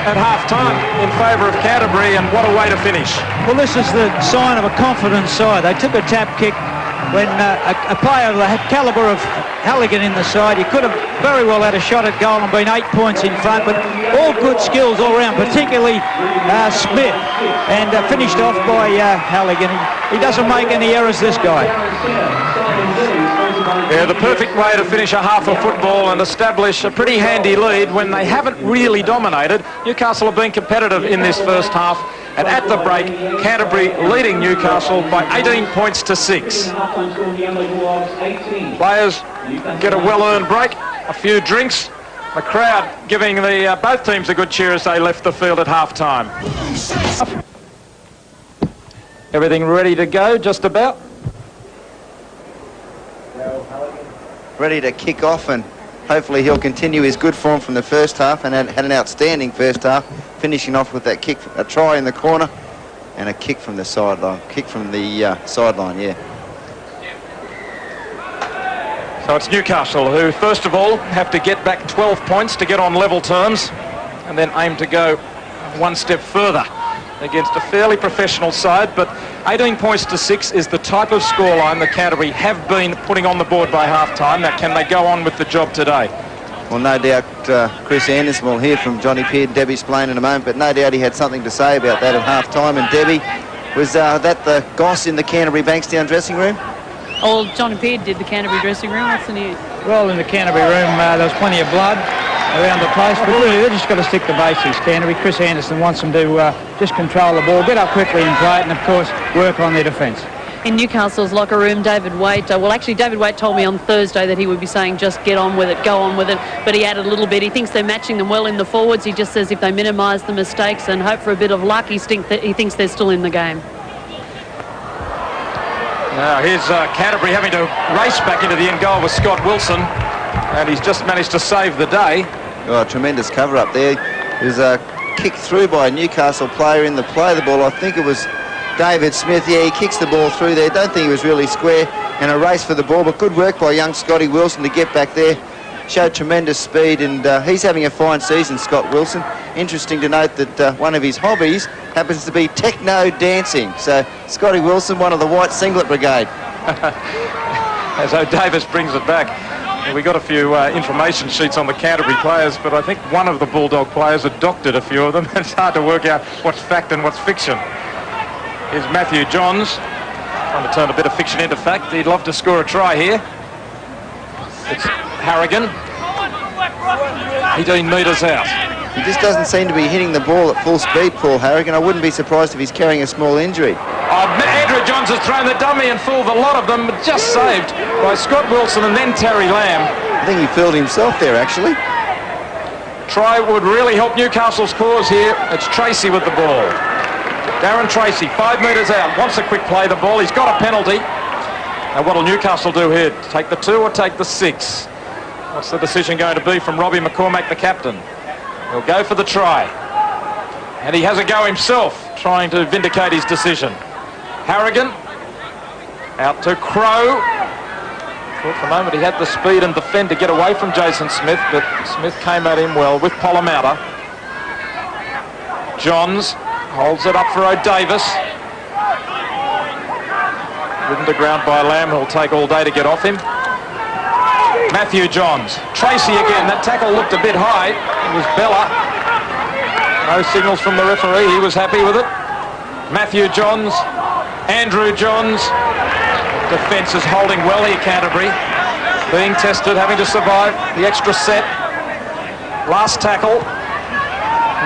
at half-time in favour of Canterbury, and what a way to finish. Well, this is the sign of a confident side. They took a tap kick when a player of the calibre of Halligan in the side, he could have very well had a shot at goal and been 8 points in front, but all good skills all round, particularly Smith, and finished off by Halligan. He doesn't make any errors, this guy. Yeah, the perfect way to finish a half of football and establish a pretty handy lead when they haven't really dominated. Newcastle have been competitive in this first half, and at the break, Canterbury leading Newcastle by 18 points to 6. Players get a well-earned break, a few drinks, the crowd giving the both teams a good cheer as they left the field at half-time. Everything ready to go, just about? Ready to kick off, and hopefully he'll continue his good form from the first half, and had an outstanding first half, finishing off with that kick, a try in the corner and a kick from the sideline. Sideline, yeah. So it's Newcastle who, first of all, have to get back 12 points to get on level terms, and then aim to go one step further against a fairly professional side. But 18 points to 6 is the type of scoreline that Canterbury have been putting on the board by half-time. Now, can they go on with the job today? Well, no doubt Chris Anderson will hear from Johnny Peard, Debbie Splain in a moment, but no doubt he had something to say about that at half-time. And Debbie, was that the goss in the Canterbury-Bankstown dressing room? Oh, Johnny Peard did the Canterbury dressing room. What's the news? Well, in the Canterbury room, there was plenty of blood around the place, but really they've just got to stick to basics. Canterbury, Chris Anderson wants them to just control the ball, get up quickly and play it, and of course work on their defence. in Newcastle's locker room, David Waite. David Waite told me on Thursday that he would be saying just get on with it, go on with it, but he added a little bit. He thinks they're matching them well in the forwards. He just says if they minimise the mistakes and hope for a bit of luck, he thinks they're still in the game. Now here's Canterbury having to race back into the end goal with Scott Wilson, and he's just managed to save the day. Oh, tremendous cover up there. There's a kick through by a Newcastle player in the play of the ball. I think it was David Smith. Yeah, he kicks the ball through there. Don't think he was really square, and a race for the ball, but good work by young Scotty Wilson to get back there. Showed tremendous speed, and he's having a fine season, Scott Wilson. Interesting to note that one of his hobbies happens to be techno dancing. So Scotty Wilson, one of the white singlet brigade. As O'Davis brings it back. We got a few information sheets on the Canterbury players, but I think one of the Bulldog players had doctored a few of them. It's hard to work out what's fact and what's fiction. Here's Matthew Johns, trying to turn a bit of fiction into fact. He'd love to score a try here. It's Halligan. 18 metres out. He just doesn't seem to be hitting the ball at full speed, Paul Halligan. I wouldn't be surprised if he's carrying a small injury. Andrew Johns has thrown the dummy and fooled a lot of them, but just saved by Scott Wilson and then Terry Lamb. I think he fooled himself there, actually. Try would really help Newcastle's cause here. It's Tracy with the ball. Darren Tracy, 5 metres out, wants a quick play the ball. He's got a penalty. Now what'll Newcastle do here? Take the 2 or take the 6? What's the decision going to be from Robbie McCormack, the captain? He'll go for the try. And he has a go himself, trying to vindicate his decision. Halligan, out to Crow. Thought for a moment he had the speed and defend to get away from Jason Smith, but Smith came at him well with Polomata. Johns holds it up for O'Davis. Ridden to ground by Lamb, who'll take all day to get off him. Matthew Johns. Tracy again. That tackle looked a bit high. It was Bella. No signals from the referee. He was happy with it. Matthew Johns. Andrew Johns. Defence is holding well here, Canterbury. Being tested, having to survive the extra set. Last tackle.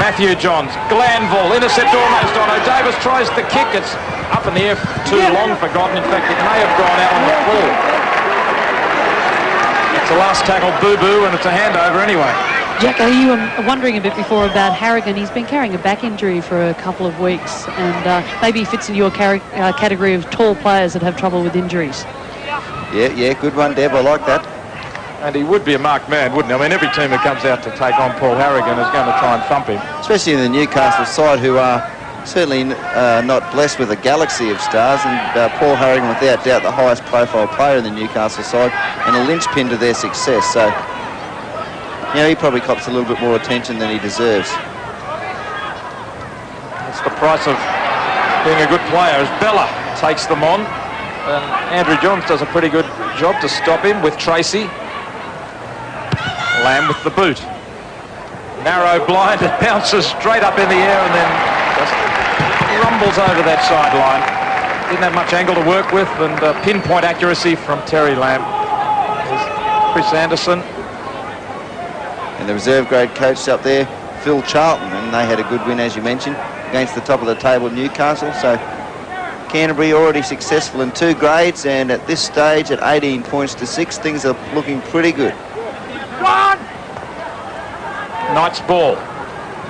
Matthew Johns. Glanville. Intercept almost on. O'Davis tries the kick. It's up in the air too long forgotten. In fact, it may have gone out on the full. It's the last tackle, boo-boo, and it's a handover anyway. Jack, you were wondering a bit before about Halligan. He's been carrying a back injury for a couple of weeks, and maybe he fits in your category of tall players that have trouble with injuries. Yeah, good one, Deb. I like that. And he would be a marked man, wouldn't he? I mean, every team that comes out to take on Paul Halligan is going to try and thump him. Especially in the Newcastle side, who are certainly not blessed with a galaxy of stars, and Paul Halligan, without doubt, the highest profile player in the Newcastle side and a linchpin to their success. So, you know, he probably cops a little bit more attention than he deserves. That's the price of being a good player, as Bella takes them on. Andrew Johns does a pretty good job to stop him with Tracy. Lamb with the boot. Narrow blind, it bounces straight up in the air and then just rumbles over that sideline. Didn't have much angle to work with, and pinpoint accuracy from Terry Lamb. There's Chris Anderson. And the reserve grade coach up there, Phil Charlton, and they had a good win, as you mentioned, against the top of the table Newcastle. So Canterbury already successful in 2 grades, and at this stage at 18 points to 6, things are looking pretty good. Knights ball.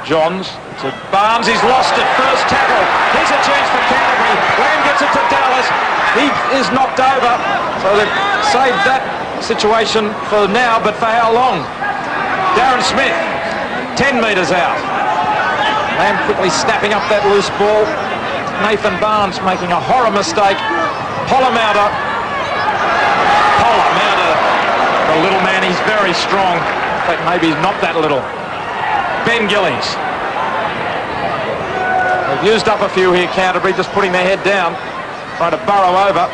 Johns to Barnes. He's lost it. First tackle. Here's a chance for Canterbury. Lamb gets it to Dallas. He is knocked over. So they've saved that situation for now, but for how long? Darren Smith, 10 metres out. Lamb quickly snapping up that loose ball. Nathan Barnes making a horror mistake. Polomata. The little man, he's very strong. In fact, maybe he's not that little. Ben Gillies. They've used up a few here, Canterbury, just putting their head down, trying to burrow over.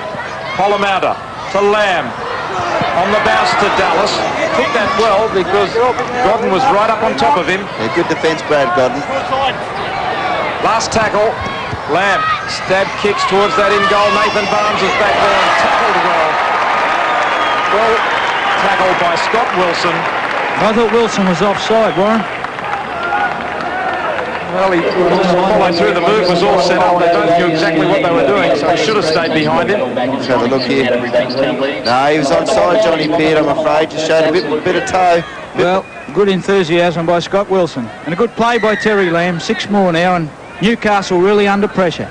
Polomata to Lamb. On the bounce to Dallas. Took that well because Godden was right up on top of him. Yeah, good defence, Brad Godden. Last tackle. Lamb. Stab kicks towards that in goal. Nathan Barnes is back there and tackled well. Well tackled by Scott Wilson. I thought Wilson was offside, Warren. Well, he followed through. The move was all set up. They both knew exactly what they were doing, so he should have stayed behind him. Let's have a look here. No, he was onside, Johnny Peart, I'm afraid. Just showed a bit of toe. Well, good enthusiasm by Scott Wilson. And a good play by Terry Lamb. 6 more now, and Newcastle really under pressure.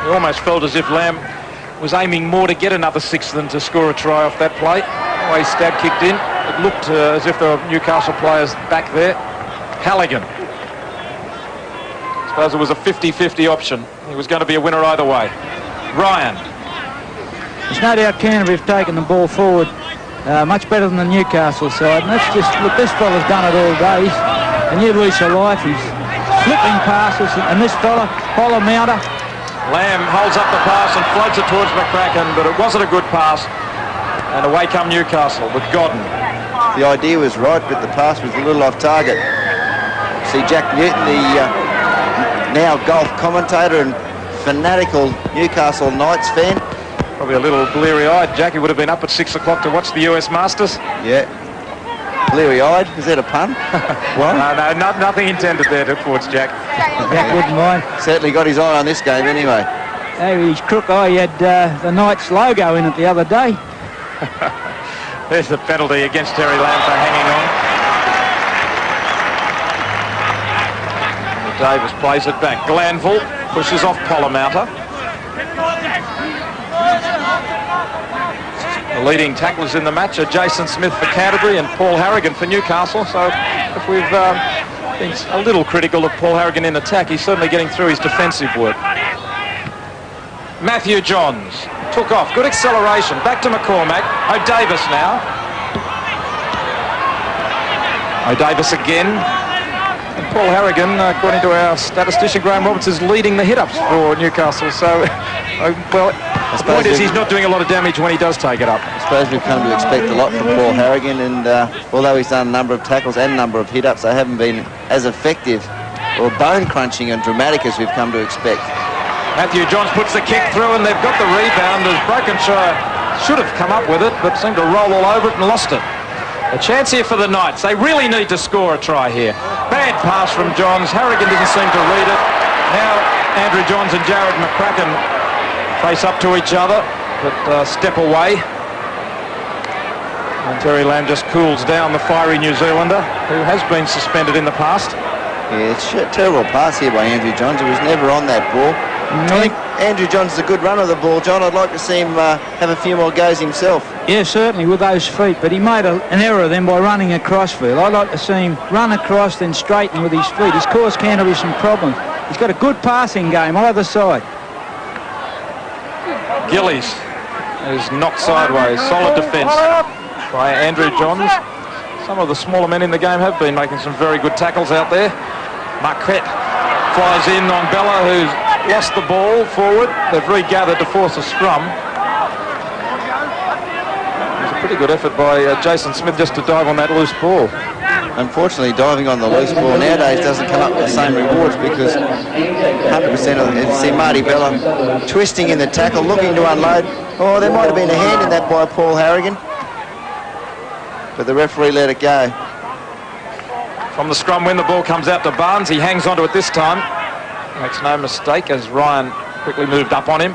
It almost felt as if Lamb was aiming more to get another 6 than to score a try off that play. The way Stab kicked in, it looked as if there were Newcastle players back there. Halligan. I suppose it was a 50-50 option. He was going to be a winner either way. Ryan. There's no doubt Canterbury have taken the ball forward much better than the Newcastle side. And that's just, look, this fella's done it all day. A new lease of life. He's flipping passes, and this fella, Mounter. Lamb holds up the pass and floats it towards McCracken, but it wasn't a good pass. And away come Newcastle with Godden. The idea was right, but the pass was a little off target. See Jack Newton, the now golf commentator and fanatical Newcastle Knights fan. Probably a little bleary-eyed. Jackie would have been up at 6 o'clock to watch the US Masters. Yeah. Bleary-eyed? Is that a pun? What? No, nothing intended there towards Jack. Jack wouldn't mind. Certainly got his eye on this game anyway. Hey, his crook eye had the Knights logo in it the other day. There's the penalty against Terry Lamb for hanging on. Davis plays it back. Glanville pushes off Polymouter. The leading tacklers in the match are Jason Smith for Canterbury and Paul Harrigan for Newcastle. So if we've been a little critical of Paul Harrigan in attack, he's certainly getting through his defensive work. Matthew Johns took off. Good acceleration. Back to McCormack. O'Davis now. O'Davis again. And Paul Harrigan, according to our statistician Graham Roberts, is leading the hit-ups for Newcastle. So, well, the point is he's not doing a lot of damage when he does take it up. I suppose we've come to expect a lot from Paul Harrigan, and although he's done a number of tackles and a number of hit-ups, they haven't been as effective or bone-crunching and dramatic as we've come to expect. Matthew Johns puts the kick through, and they've got the rebound as Brokenshire should have come up with it, but seemed to roll all over it and lost it. A chance here for the Knights. They really need to score a try here. Bad pass from Johns. Harrigan didn't seem to read it. Now Andrew Johns and Jared McCracken face up to each other, but step away. And Terry Lamb just cools down the fiery New Zealander, who has been suspended in the past. Yeah, it's a terrible pass here by Andrew Johns. He was never on that ball. I think Andrew Johns is a good runner of the ball, John. I'd like to see him have a few more goes himself. Yeah, certainly with those feet, but he made an error then by running across field. I'd like to see him run across, then straighten with his feet. He's caused Canterbury some problems. He's got a good passing game either side. Gillies is knocked sideways. Solid defence by Andrew Johns. Some of the smaller men in the game have been making some very good tackles out there. Marquette flies in on Bella, who's lost the ball forward. They've regathered to force a scrum. It was a pretty good effort by Jason Smith just to dive on that loose ball. Unfortunately, diving on the loose ball nowadays doesn't come up with the same rewards, because 100% of them, you see Marty Bella twisting in the tackle, looking to unload. Oh, there might have been a hand in that by Paul Harrigan, but the referee let it go. From the scrum win, the ball comes out to Barnes. He hangs onto it this time. Makes no mistake as Ryan quickly moved up on him.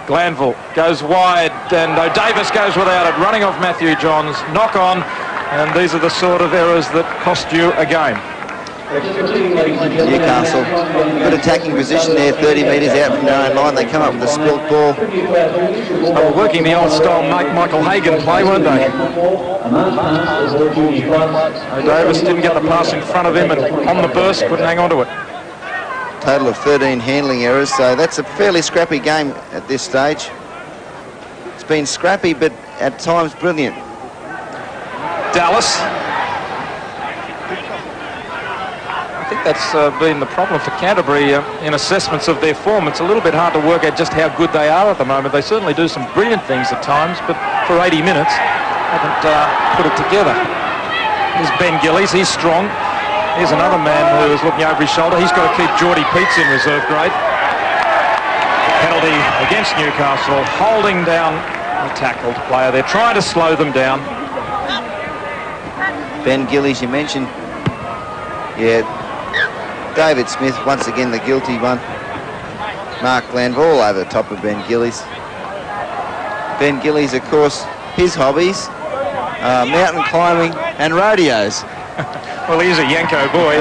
Glanville goes wide, and O'Davis goes without it, running off Matthew Johns. Knock on, and these are the sort of errors that cost you a game. Newcastle, good attacking position there, 30 metres out from their own line. They come up with a spilt ball. They were working the old style Michael Hagan play, weren't they? O'Davis didn't get the pass in front of him, and on the burst couldn't hang on to it. Total of 13 handling errors, so that's a fairly scrappy game at this stage. It's been scrappy, but at times brilliant. Dallas. I think that's been the problem for Canterbury in assessments of their form. It's a little bit hard to work out just how good they are at the moment. They certainly do some brilliant things at times, but for 80 minutes haven't put it together. Here's Ben Gillies. He's strong. Here's another man who is looking over his shoulder. He's got to keep Geordie Peets in reserve grade. Penalty against Newcastle, holding down the tackled player. They're trying to slow them down. Ben Gillies, you mentioned. Yeah, David Smith, once again the guilty one. Mark Glanville over the top of Ben Gillies. Ben Gillies, of course, his hobbies, mountain climbing and rodeos. Well, he's a Yanko boy.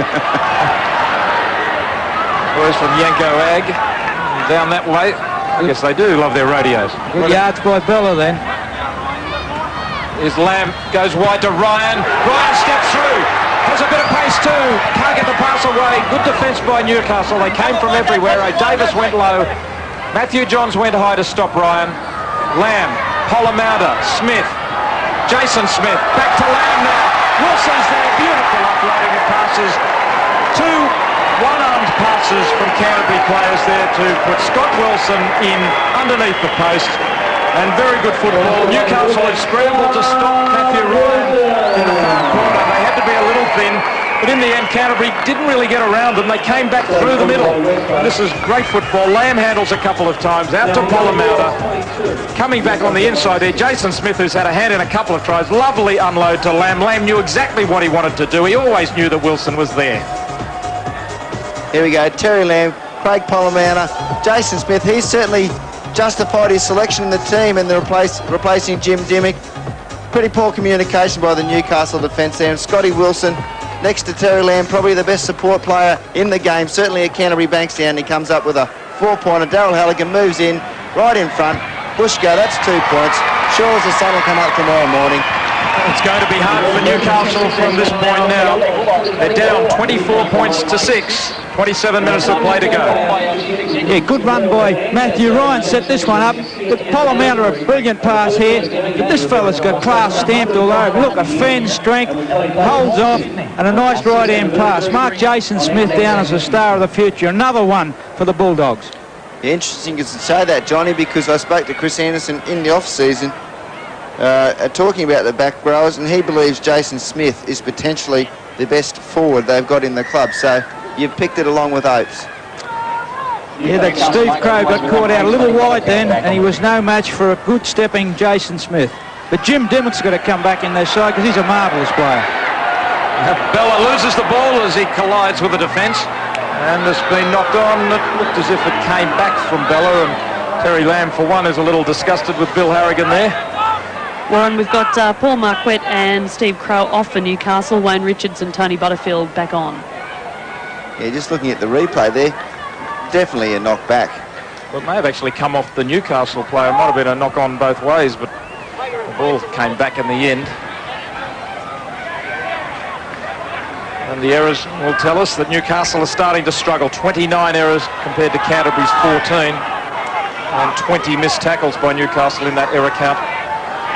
Boys from Yanko Ag, down that way. I guess they do love their rodeos. Good yards by Bella then. His Lamb goes wide to Ryan. Ryan steps through. Has a bit of pace too. Can't get the pass away. Good defence by Newcastle. They came from everywhere. Davis went low. Matthew Johns went high to stop Ryan. Lamb, Polomouda, Smith, Jason Smith. Back to Lamb now. Wilson's there. Beautiful offloading of passes. Two one-armed passes from Canterbury players there to put Scott Wilson in underneath the post. And very good football. Newcastle had scrambled to stop Matthew Ryan in the far corner. They had to be a little thin, but in the end Canterbury didn't really get around them. They came back through the middle. This is great football. Lamb handles a couple of times, out to Polomouda. Coming back on the inside there, Jason Smith, who's had a hand in a couple of tries. Lovely unload to Lamb. Lamb knew exactly what he wanted to do. He always knew that Wilson was there. Here we go, Terry Lamb, Craig Polomouda, Jason Smith. He's certainly justified his selection in the team and the replacing Jim Dimmick. Pretty poor communication by the Newcastle defence there. And Scotty Wilson next to Terry Lamb, probably the best support player in the game, certainly at Canterbury-Bankstown. He comes up with a 4-pointer. Daryl Halligan moves in, right in front. Bushgo, that's 2 points. Sure as the sun will come up tomorrow morning. It's going to be hard for Newcastle from this point now. They're down 24 points to 6. 27 minutes of play to go. Yeah, good run by Matthew Ryan. Set this one up. The Polomouda, a brilliant pass here. But this fella's got class stamped all over. Look, a fan strength, holds off, and a nice right-hand pass. Mark Jason Smith down as the star of the future. Another one for the Bulldogs. Yeah, interesting to say that, Johnny, because I spoke to Chris Anderson in the off-season talking about the back rowers, and he believes Jason Smith is potentially the best forward they've got in the club. So you've picked it along with Oates. Yeah, that Steve Crow got caught out a little wide then, and he was no match for a good stepping Jason Smith. But Jim Dimmick's got to come back in their side because he's a marvellous player. Bella loses the ball as he collides with the defence, and has been knocked on. It looked as if it came back from Bella, and Terry Lamb, for one, is a little disgusted with Bill Harrigan there. Well, and we've got Paul Marquette and Steve Crow off for Newcastle. Wayne Richards and Tony Butterfield back on. Yeah, just looking at the replay there, definitely a knock back. Well, it may have actually come off the Newcastle player. It might have been a knock on both ways, but the ball came back in the end. And the errors will tell us that Newcastle are starting to struggle. 29 errors compared to Canterbury's 14. And 20 missed tackles by Newcastle in that error count.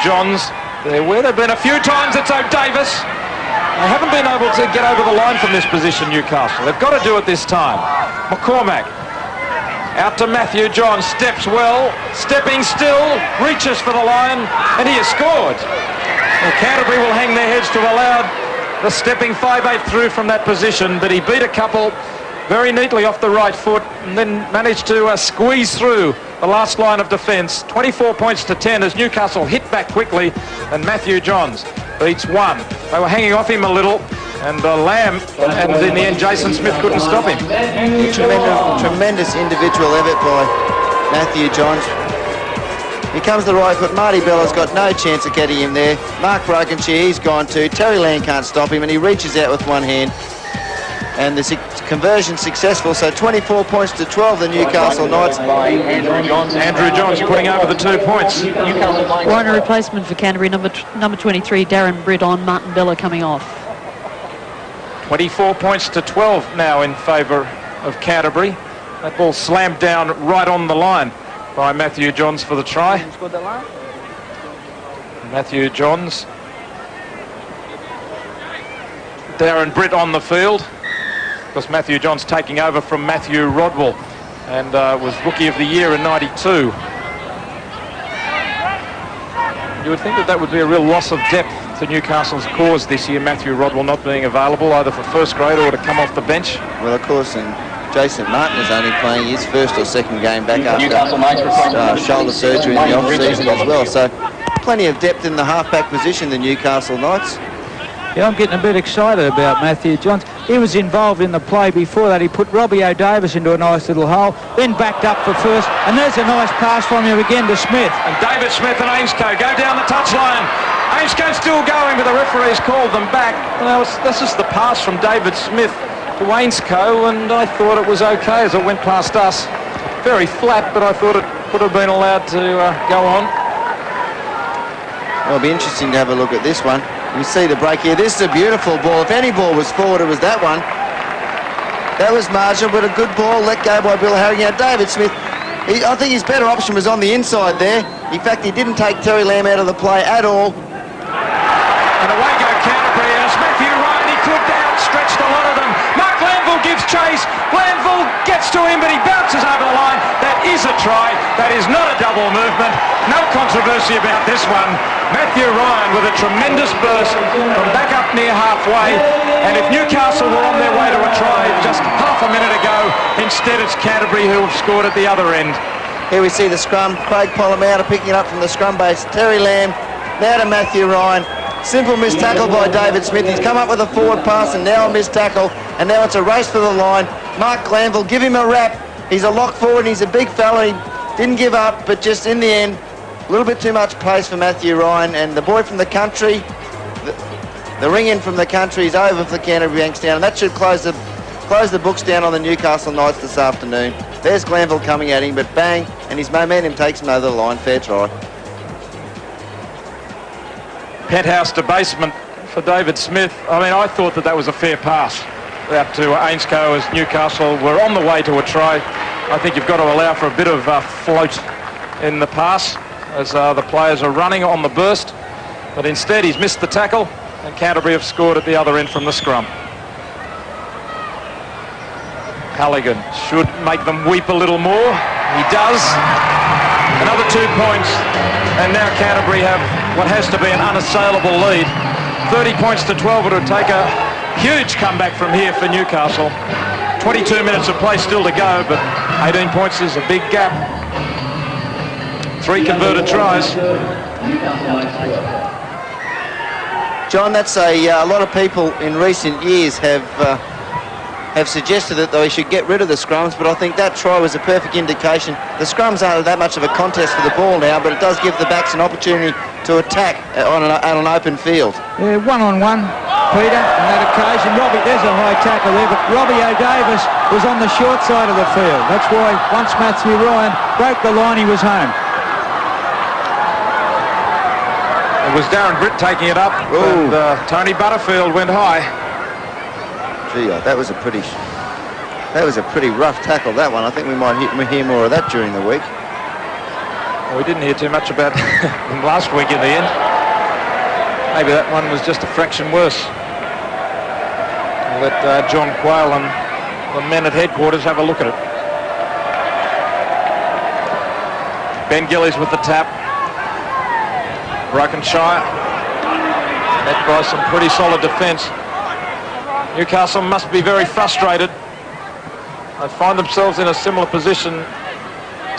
Johns, where they've been a few times, it's O'Davis. They haven't been able to get over the line from this position, Newcastle. They've got to do it this time. McCormack, out to Matthew Johns, steps well, stepping still, reaches for the line, and he has scored. Well, Canterbury will hang their heads to have allowed the stepping 5'8" through from that position, but he beat a couple very neatly off the right foot and then managed to squeeze through the last line of defence. 24 points to 10 as Newcastle hit back quickly, and Matthew Johns beats one. They were hanging off him a little, and Lamb, and in the end Jason Smith couldn't stop him. Tremendous individual effort by Matthew Johns. Here comes the right foot. Marty Bella's got no chance of getting him there. Mark Brokenshire, he's gone too. Terry Lamb can't stop him, and he reaches out with one hand. And the conversion successful, so 24 points to 12, the Newcastle Knights. Andrew Johns putting over the 2 points. Warren, a replacement for Canterbury, number 23, Darren Britt on, Martin Bella coming off. 24 points to 12 now in favour of Canterbury. That ball slammed down right on the line by Matthew Johns for the try. Matthew Johns. Darren Britt on the field. Of course, Matthew Johns taking over from Matthew Rodwell, and was Rookie of the Year in '92. You would think that that would be a real loss of depth to Newcastle's cause this year, Matthew Rodwell not being available either for first grade or to come off the bench. Well, of course, and Jason Martin was only playing his first or second game back after shoulder surgery in the off-season as well. So plenty of depth in the half-back position, the Newcastle Knights. Yeah, I'm getting a bit excited about Matthew Johns. He was involved in the play before that. He put Robbie O'Davis into a nice little hole, then backed up for first, and there's a nice pass from him again to Smith. And David Smith and Ainscough go down the touchline. Ainscough still going, but the referee's called them back. Well, this is the pass from David Smith to Ainscough, and I thought it was okay as it went past us. Very flat, but I thought it could have been allowed to go on. Well, it'll be interesting to have a look at this one. You see the break here. This is a beautiful ball. If any ball was forward, it was that one. That was marginal, but a good ball let go by Bill Halligan. David Smith, I think his better option was on the inside there. In fact, he didn't take Terry Lamb out of the play at all. And away go Canterbury, and it's Matthew Ryan. He could outstretched a lot of them. Mark Glanville gives chase. Glanville gets to him, but he bounces over the line. That is a try. That is not a double movement. No controversy about this one. Matthew Ryan with a tremendous burst from back up near halfway. And if Newcastle were on their way to a try just half a minute ago, instead it's Canterbury who have scored at the other end. Here we see the scrum. Craig Pollamouta picking it up from the scrum base. Terry Lamb, now to Matthew Ryan. Simple missed tackle by David Smith. He's come up with a forward pass and now a missed tackle. And now it's a race for the line. Mark Glanville, give him a rap. He's a lock forward. He's a big fella. He didn't give up, but just in the end, a little bit too much pace for Matthew Ryan. And the boy from the country, the ring-in from the country is over for Canterbury-Bankstown. And that should close the books down on the Newcastle Knights this afternoon. There's Glanville coming at him, but bang, and his momentum takes him over the line. Fair try. Penthouse to basement for David Smith. I mean, I thought that was a fair pass out to Ainscough as Newcastle were on the way to a try. I think you've got to allow for a bit of float in the pass as the players are running on the burst. But instead, he's missed the tackle, and Canterbury have scored at the other end from the scrum. Halligan should make them weep a little more. He does. Another 2 points, and now Canterbury have what has to be an unassailable lead. 30 points to 12. It would take a huge comeback from here for Newcastle. 22 minutes of play still to go, but 18 points is a big gap. 3 converted tries. John, that's a lot of people in recent years have suggested that they should get rid of the scrums, but I think that try was a perfect indication. The scrums aren't that much of a contest for the ball now, but it does give the backs an opportunity to attack on an open field. Yeah, one-on-one, Peter, on that occasion. There's a high tackle there, but Robbie O'Davis was on the short side of the field. That's why once Matthew Ryan broke the line, he was home. It was Darren Britt taking it up, and Tony Butterfield went high. Gee, that was a pretty rough tackle, that one. I think we might hear more of that during the week. Well, we didn't hear too much about him last week in the end. Maybe that one was just a fraction worse. I'll let John Quayle and the men at headquarters have a look at it. Ben Gillies with the tap. Brokenshire met by some pretty solid defence. Newcastle must be very frustrated. They find themselves in a similar position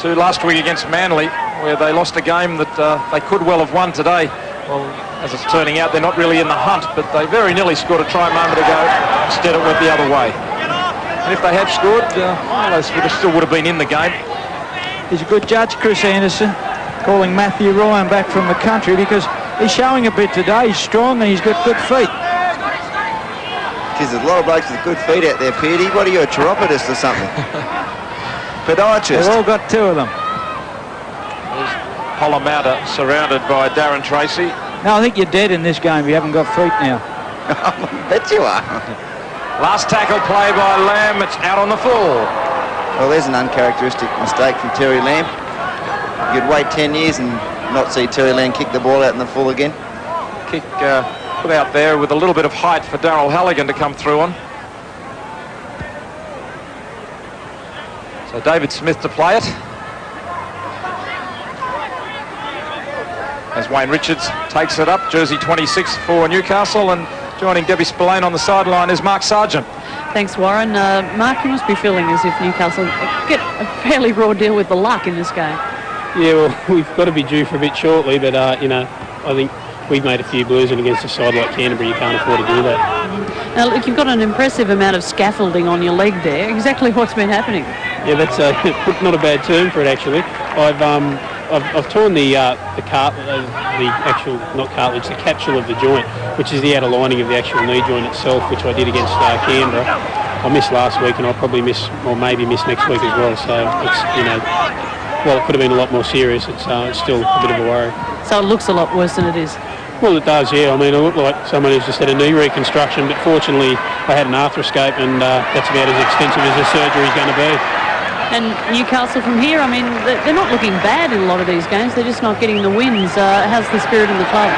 to last week against Manly, where they lost a game that they could well have won today. Well, as it's turning out, they're not really in the hunt, but they very nearly scored a try a moment ago. Instead, it went the other way. And if they had scored, they still would have been in the game. He's a good judge, Chris Anderson, calling Matthew Ryan back from the country because he's showing a bit today. He's strong and he's got good feet. Geez, there's a lot of blokes with good feet out there, Petey. What are you, a chiropodist or something? Podiatrist. They've all got 2 of them. There's Pollamouta surrounded by Darren Tracy. No, I think you're dead in this game if you haven't got feet now. I bet you are. Last tackle play by Lamb. It's out on the full. Well, there's an uncharacteristic mistake from Terry Lamb. You could wait 10 years and not see Terry Lamb kick the ball out in the full again. Kick put out there with a little bit of height for Daryl Halligan to come through on. So David Smith to play it. As Wayne Richards takes it up, jersey 26 for Newcastle, and joining Debbie Spillane on the sideline is Mark Sargent. Thanks, Warren. Mark, you must be feeling as if Newcastle get a fairly raw deal with the luck in this game. Yeah, well, we've got to be due for a bit shortly, but, I think we've made a few blues, and against a side like Canterbury, you can't afford to do that. Now, look, you've got an impressive amount of scaffolding on your leg there. Exactly what's been happening? Yeah, that's not a bad term for it, actually. I've torn the capsule of the joint, which is the outer lining of the actual knee joint itself, which I did against Canberra. I missed last week, and I'll probably miss, or maybe miss next week as well. So it's, while it could have been a lot more serious, it's still a bit of a worry. So it looks a lot worse than it is. Well, it does, yeah. I mean, I look like someone who's just had a knee reconstruction, but fortunately I had an arthroscope, and that's about as extensive as the surgery is going to be. And Newcastle from here, I mean, they're not looking bad in a lot of these games. They're just not getting the wins. How's the spirit in the club?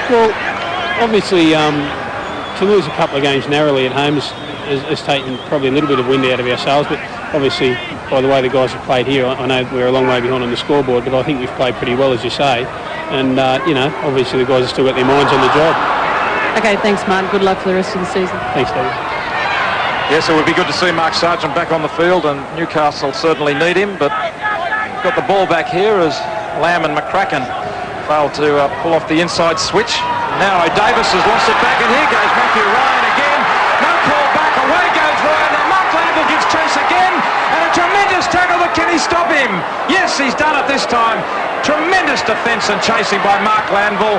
Well, obviously, to lose a couple of games narrowly at home has taken probably a little bit of wind out of our sails, but obviously, by the way the guys have played here, I know we're a long way behind on the scoreboard, but I think we've played pretty well, as you say. And, obviously the guys have still got their minds on the job. Okay, thanks, Mark. Good luck for the rest of the season. Thanks, David. Yes, it would be good to see Mark Sargent back on the field, and Newcastle certainly need him, but got the ball back here as Lamb and McCracken failed to pull off the inside switch. Now Davis has lost it back, and here goes Matthew Ryan again. No call back, away goes Ryan, and Mark Landell gives chase again, and a tremendous tackle, but can he stop him? Yes, he's done it this time. Tremendous defence and chasing by Mark Landell.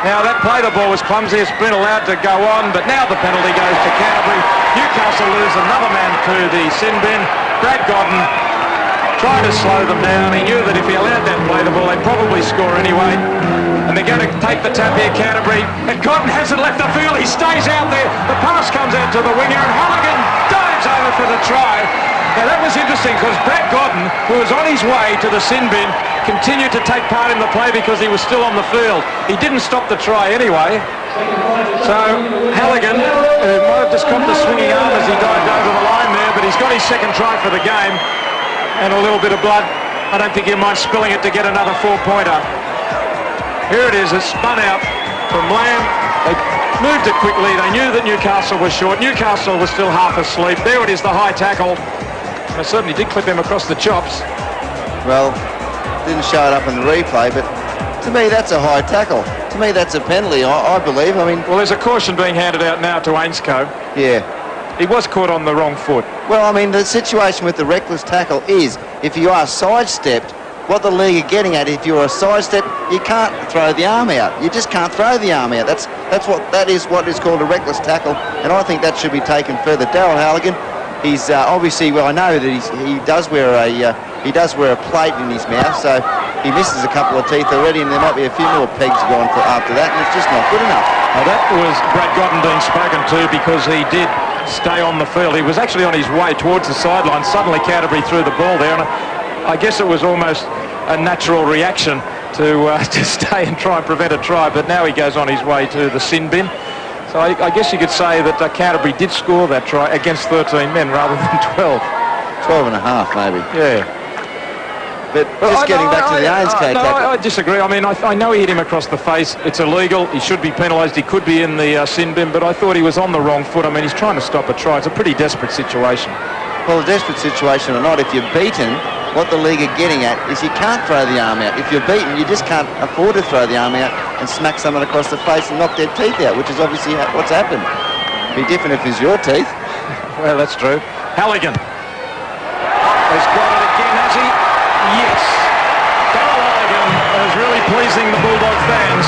Now that play the ball was clumsy, it's been allowed to go on, but now the penalty goes to Canterbury. Newcastle lose another man to the sin bin. Brad Godden tried to slow them down. He knew that if he allowed that play the ball, they'd probably score anyway. And they're going to take the tap here, Canterbury. And Godden hasn't left the field, he stays out there. The pass comes out to the winger, and Halligan dives over for the try. Now that was interesting because Brad Godden, who was on his way to the sin bin, continued to take part in the play because he was still on the field. He didn't stop the try anyway. So Halligan might have just caught the swinging arm as he dived over the line there, but he's got his second try for the game and a little bit of blood. I don't think he'll mind spilling it to get another 4-pointer. Here it is, it's spun out from Lamb. They moved it quickly. They knew that Newcastle was short. Newcastle was still half asleep. There it is, the high tackle. I certainly did clip him across the chops. Well, didn't show it up in the replay, but to me that's a high tackle. To me that's a penalty, I believe. I mean, well, there's a caution being handed out now to Ainscoe. Yeah. He was caught on the wrong foot. Well, I mean, the situation with the reckless tackle is if you are sidestepped, what the league are getting at, if you're a sidestep, you can't throw the arm out. You just can't throw the arm out. That is what is called a reckless tackle, and I think that should be taken further. Daryl Halligan, he's obviously, well, I know that he does wear a plate in his mouth, so he misses a couple of teeth already, and there might be a few more pegs going for after that, and it's just not good enough. Now that was Brad Godden being spoken to because he did stay on the field. He was actually on his way towards the sideline. Suddenly Canterbury threw the ball there, and I guess it was almost a natural reaction to stay and try and prevent a try, but now he goes on his way to the sin bin. So I guess you could say that Canterbury did score that try against 13 men rather than 12. 12 and a half, maybe. Yeah. But just getting back to the Ainscoe tackle. I disagree. I mean, I know he hit him across the face. It's illegal. He should be penalised. He could be in the sin bin, but I thought he was on the wrong foot. I mean, he's trying to stop a try. It's a pretty desperate situation. Well, a desperate situation or not, if you're beaten, what the league are getting at is you can't throw the arm out. If you're beaten, you just can't afford to throw the arm out and smack someone across the face and knock their teeth out, which is obviously what's happened. It'd be different if it's your teeth. Well, that's true. Halligan has got it again, has he? Yes. Daryl Halligan is really pleasing the Bulldog fans,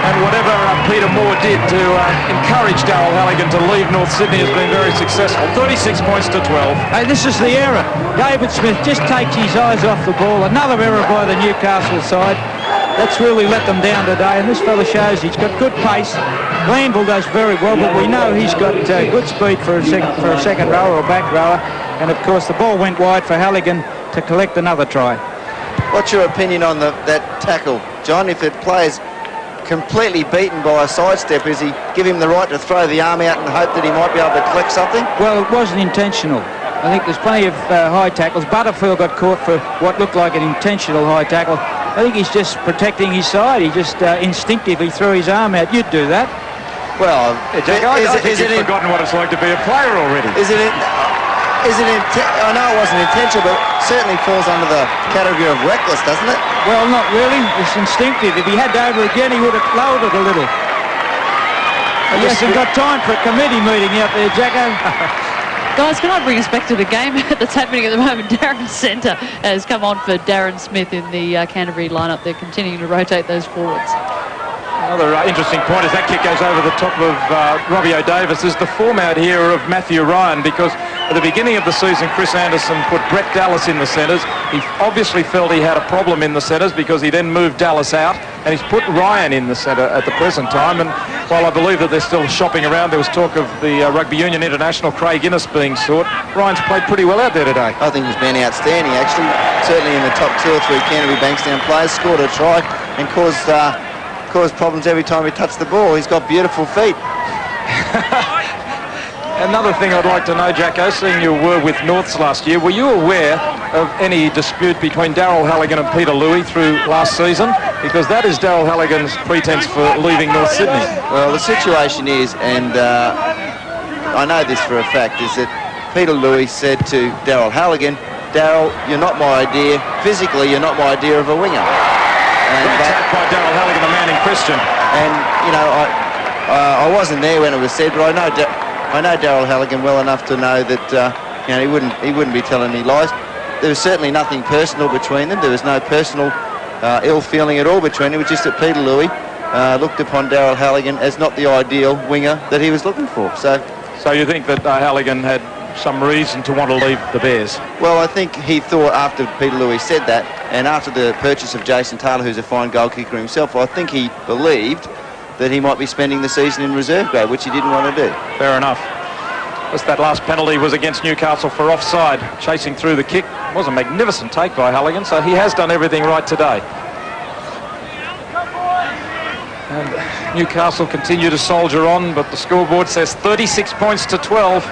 and whatever Peter Moore did to encourage Daryl Halligan to leave North Sydney has been very successful. 36 points to 12. Hey, this is the error. David Smith just takes his eyes off the ball. Another error by the Newcastle side. That's really let them down today, and this fella shows he's got good pace. Glanville does very well, but we know he's got good speed for a second rower or back rower, and of course the ball went wide for Halligan to collect another try. What's your opinion on that tackle, John? If it plays completely beaten by a sidestep, is he give him the right to throw the arm out and hope that he might be able to collect something? Well, it wasn't intentional. I think there's plenty of high tackles. Butterfield got caught for what looked like an intentional high tackle. I think he's just protecting his side. He just instinctively threw his arm out. You'd do that. Well, I think you've forgotten what it's like to be a player already. Is it? I know it wasn't intentional, but certainly falls under the category of reckless, doesn't it? Well, not really. It's instinctive. If he had over again, he would have lowered it a little. He hasn't got time for a committee meeting out there, Jacko. Guys, can I bring us back to the game that's happening at the moment? Darren Centre has come on for Darren Smith in the Canterbury lineup. They're continuing to rotate those forwards. Another interesting point as that kick goes over the top of Robbie O'Davis is the format here of Matthew Ryan, because at the beginning of the season Chris Anderson put Brett Dallas in the centres. He obviously felt he had a problem in the centres because he then moved Dallas out, and he's put Ryan in the centre at the present time. And while I believe that they're still shopping around, there was talk of the Rugby Union International Craig Innes being sought. Ryan's played pretty well out there today. I think he's been outstanding, actually. Certainly in the top 2 or 3 Canterbury-Bankstown players. Scored a try and caused problems every time he touched the ball. He's got beautiful feet. Another thing I'd like to know, Jacko, seeing you were with Norths last year, were you aware of any dispute between Daryl Halligan and Peter Louis through last season? Because that is Daryl Halligan's pretense for leaving North Sydney. Well, the situation is, and I know this for a fact, is that Peter Louis said to Daryl Halligan, "Daryl, you're not my idea. Physically, you're not my idea of a winger." And attacked by Daryl Halligan, the man in question. And you know, I wasn't there when it was said, but I know Daryl Halligan well enough to know that you know, he wouldn't be telling me lies. There was certainly nothing personal between them. There was no personal ill feeling at all between them. It was just that Peter Louis looked upon Daryl Halligan as not the ideal winger that he was looking for. So you think that Halligan had some reason to want to leave the Bears? Well, I think he thought after Peter Louis said that, and after the purchase of Jason Taylor, who's a fine goal kicker himself, I think he believed that he might be spending the season in reserve grade, which he didn't want to do. Fair enough. Just that last penalty was against Newcastle for offside. Chasing through the kick was a magnificent take by Halligan, so he has done everything right today. And Newcastle continue to soldier on, but the scoreboard says 36 points to 12.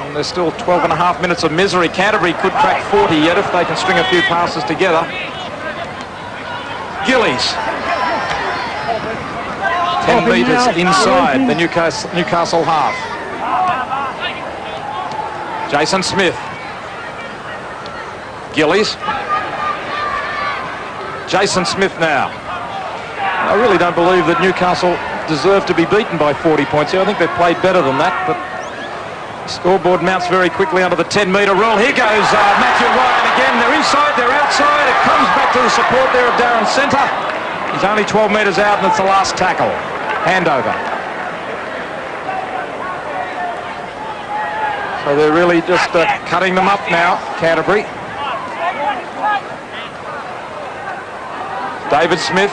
And there's still 12 and a half minutes of misery. Canterbury could crack 40 yet if they can string a few passes together. Gillies. 10 metres inside the Newcastle half. Jason Smith. Gillies. Jason Smith now. I really don't believe that Newcastle deserve to be beaten by 40 points here. I think they've played better than that, but the scoreboard mounts very quickly under the 10-metre rule. Here goes Matthew Ryan again. They're inside, they're outside. It comes back to the support there of Darren Centre. He's only 12 metres out, and it's the last tackle. Handover. So they're really just cutting them up now, Canterbury. David Smith.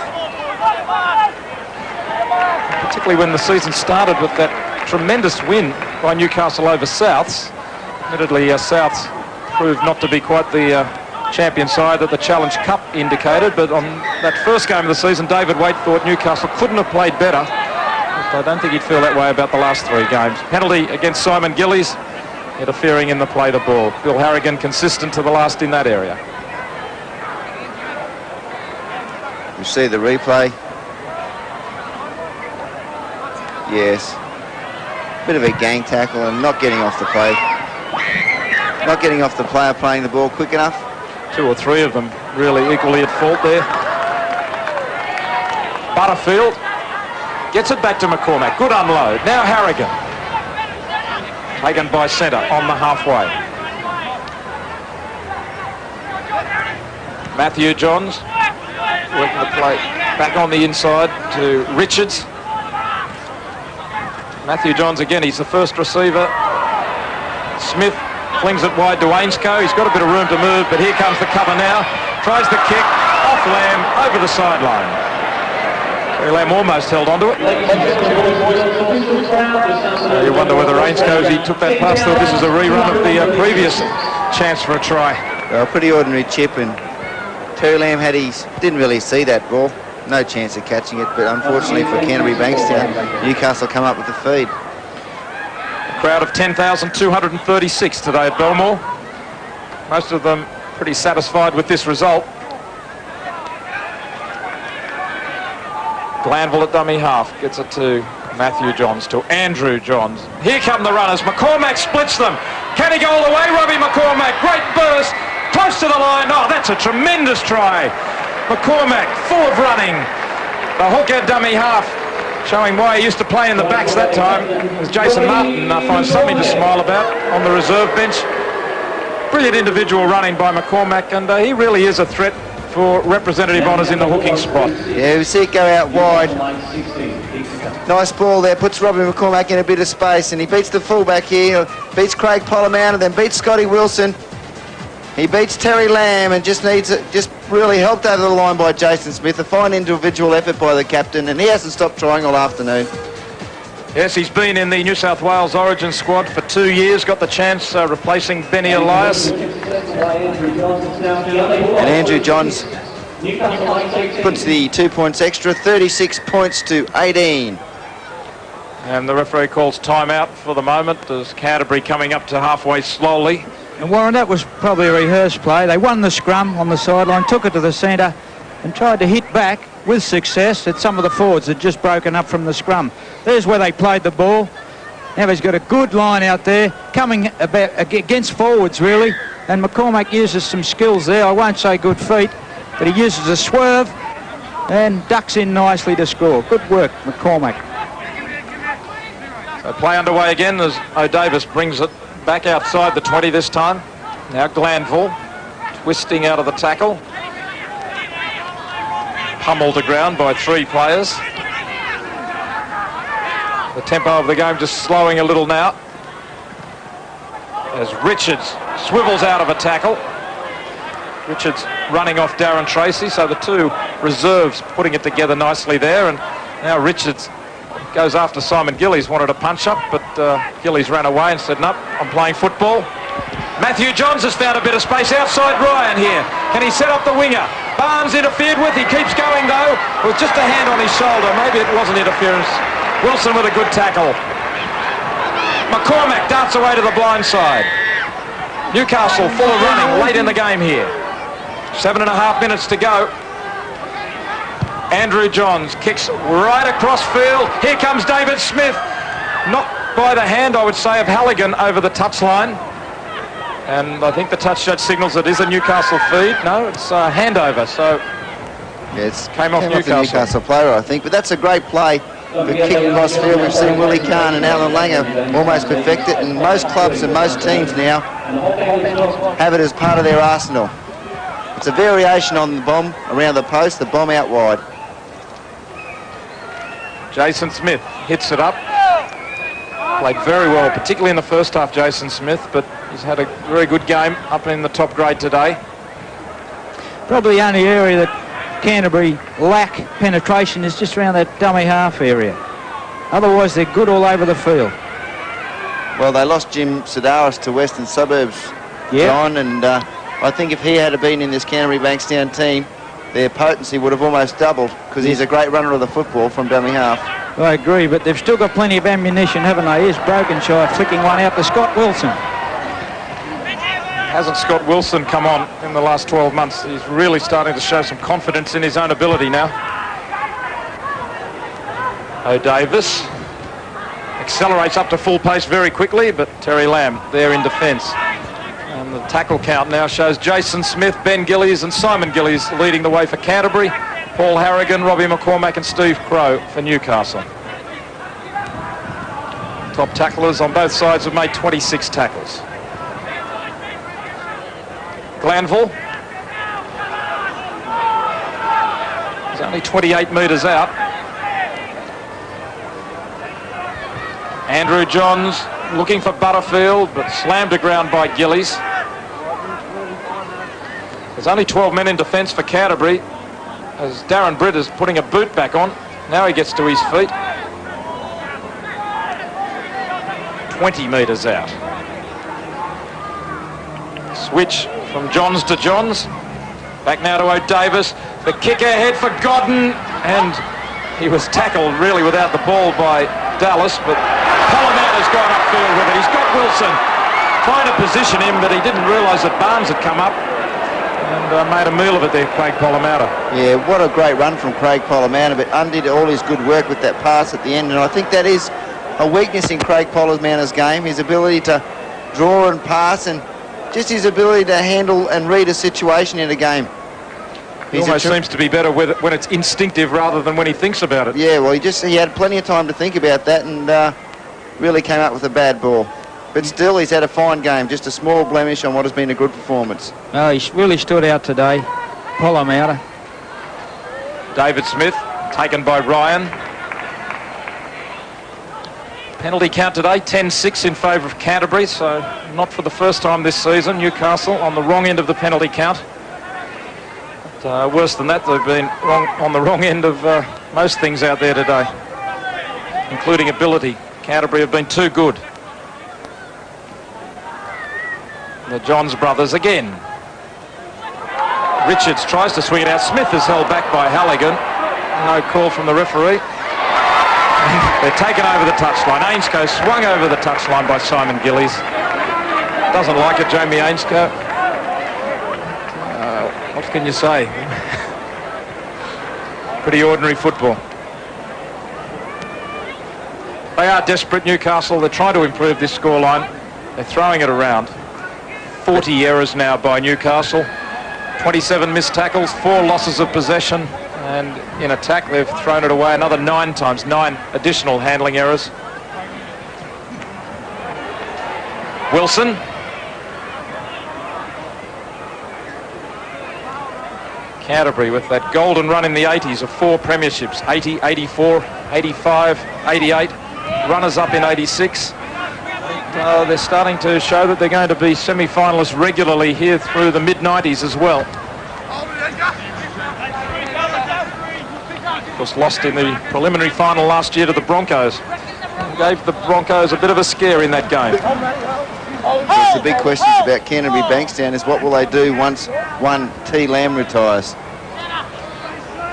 Particularly when the season started with that tremendous win by Newcastle over Souths. Admittedly, Souths proved not to be quite the champion side that the Challenge Cup indicated, but on that first game of the season, David Waite thought Newcastle couldn't have played better. But I don't think he'd feel that way about the last 3 games. Penalty against Simon Gillies, interfering in the play of the ball. Bill Harrigan consistent to the last in that area. You see the replay. Yes. Bit of a gang tackle and not getting off the play. Not getting off the player playing the ball quick enough. 2 or 3 of them really equally at fault there. Butterfield gets it back to McCormack. Good unload. Now Harrigan. Taken by centre on the halfway. Matthew Johns working the play back on the inside to Richards. Matthew Johns again, he's the first receiver. Smith flings it wide to Ainscough. He's got a bit of room to move, but here comes the cover now. Tries the kick, off Lamb, over the sideline. Lamb almost held onto it. You wonder whether Ainscough, as he took that pass, thought this was a rerun of the previous chance for a try. Well, pretty ordinary chip, and Terry Lamb didn't really see that ball. No chance of catching it, but unfortunately for Canterbury-Bankstown, Newcastle come up with the feed. A crowd of 10,236 today at Belmore. Most of them pretty satisfied with this result. Glanville at dummy half, gets it to Matthew Johns to Andrew Johns. Here come the runners. McCormack splits them. Can he go all the way? Robbie McCormack, great burst, close to the line. Oh, that's a tremendous try. McCormack, full of running. The hooker dummy half, showing why he used to play in the backs that time, as Jason Martin finds something to smile about on the reserve bench. Brilliant individual running by McCormack, and he really is a threat for representative honours in the hooking spot. Yeah, we see it go out wide. Nice ball there, puts Robbie McCormack in a bit of space, and he beats the fullback here, beats Craig Pollamount, and then beats Scotty Wilson. He beats Terry Lamb and just really helped over the line by Jason Smith. A fine individual effort by the captain, and he hasn't stopped trying all afternoon. Yes, he's been in the New South Wales Origin squad for 2 years, got the chance replacing Benny Elias. And Andrew Johns puts the 2 points extra, 36 points to 18. And the referee calls timeout for the moment as Canterbury coming up to halfway slowly. And Warren, that was probably a rehearsed play. They won the scrum on the sideline, took it to the centre and tried to hit back with success at some of the forwards that had just broken up from the scrum. There's where they played the ball. Now he's got a good line out there, coming about against forwards really, and McCormack uses some skills there. I won't say good feet, but he uses a swerve and ducks in nicely to score. Good work, McCormack. So play underway again as O'Davis brings it back outside the 20 this time. Now Glanville twisting out of the tackle. Pummeled to ground by 3 players. The tempo of the game just slowing a little now as Richards swivels out of a tackle. Richards running off Darren Tracy, so the 2 reserves putting it together nicely there, and now Richards goes after Simon Gillies, wanted a punch up, but Gillies ran away and said, nope, I'm playing football. Matthew Johns has found a bit of space outside Ryan here. Can he set up the winger? Barnes interfered with, he keeps going though. It was just a hand on his shoulder, maybe it wasn't interference. Wilson with a good tackle. McCormack darts away to the blind side. Newcastle full of running late in the game here. 7.5 minutes to go. Andrew Johns kicks right across field. Here comes David Smith. Knocked by the hand, I would say, of Halligan over the touchline. And I think the touch judge signals it is a Newcastle feed. No, it's a handover, so yeah, it came off the Newcastle player, I think. But that's a great play. The kick across field, we've seen Willie Kahn and Alan Langer almost perfect it, and most clubs and most teams now have it as part of their arsenal. It's a variation on the bomb around the post, the bomb out wide. Jason Smith hits it up. Played very well, particularly in the first half, Jason Smith, but he's had a very good game up in the top grade today. Probably the only area that Canterbury lack penetration is just around that dummy half area. Otherwise, they're good all over the field. Well, they lost Jim Sedaris to Western Suburbs, John, and I think if he had been in this Canterbury-Bankstown team, their potency would have almost doubled, because he's a great runner of the football from dummy half. I agree, but they've still got plenty of ammunition, haven't they? Here's Brokenshire flicking one out to Scott Wilson. Hasn't Scott Wilson come on in the last 12 months? He's really starting to show some confidence in his own ability now. O'Davis accelerates up to full pace very quickly, but Terry Lamb there in defence. And the tackle count now shows Jason Smith, Ben Gillies and Simon Gillies leading the way for Canterbury. Paul Harrigan, Robbie McCormack and Steve Crow for Newcastle. Top tacklers on both sides have made 26 tackles. Glanville. He's only 28 metres out. Andrew Johns looking for Butterfield, but slammed to ground by Gillies. There's only 12 men in defence for Canterbury, as Darren Britt is putting a boot back on. Now he gets to his feet. 20 metres out. Switch from Johns to Johns. Back now to O'Davis. The kick ahead for Godden, and he was tackled really without the ball by Dallas, but Pollamount has gone upfield with it. He's got Wilson trying to position him, but he didn't realise that Barnes had come up. and made a meal of it there, Craig Polamatta. Yeah, what a great run from Craig Polamatta, but undid all his good work with that pass at the end, and I think that is a weakness in Craig Polamatta's game, his ability to draw and pass, and just his ability to handle and read a situation in a game. He almost seems to be better with it when it's instinctive rather than when he thinks about it. Yeah, well, he had plenty of time to think about that, and really came up with a bad ball. But still, he's had a fine game, just a small blemish on what has been a good performance. Oh, he really stood out today, Polamatta. David Smith, taken by Ryan. Penalty count today, 10-6 in favour of Canterbury, so not for the first time this season. Newcastle on the wrong end of the penalty count. But, worse than that, they've been on the wrong end of most things out there today, including ability. Canterbury have been too good. The Johns brothers again. Richards tries to swing it out. Smith is held back by Halligan. No call from the referee. They're taken over the touchline. Ainscough swung over the touchline by Simon Gillies. Doesn't like it, Jamie Ainscough. What can you say? Pretty ordinary football. They are desperate, Newcastle. They're trying to improve this scoreline. They're throwing it around. 40 errors now by Newcastle. 27 missed tackles, 4 losses of possession. And in attack, they've thrown it away another 9 times, 9 additional handling errors. Wilson. Canterbury with that golden run in the 80s of 4 premierships, 80, 84, 85, 88, runners-up in 86. They're starting to show that they're going to be semi-finalists regularly here through the mid-90s as well. Of course, lost in the preliminary final last year to the Broncos. And gave the Broncos a bit of a scare in that game. That's the big questions about Canterbury-Bankstown is what will they do once one T. Lamb retires?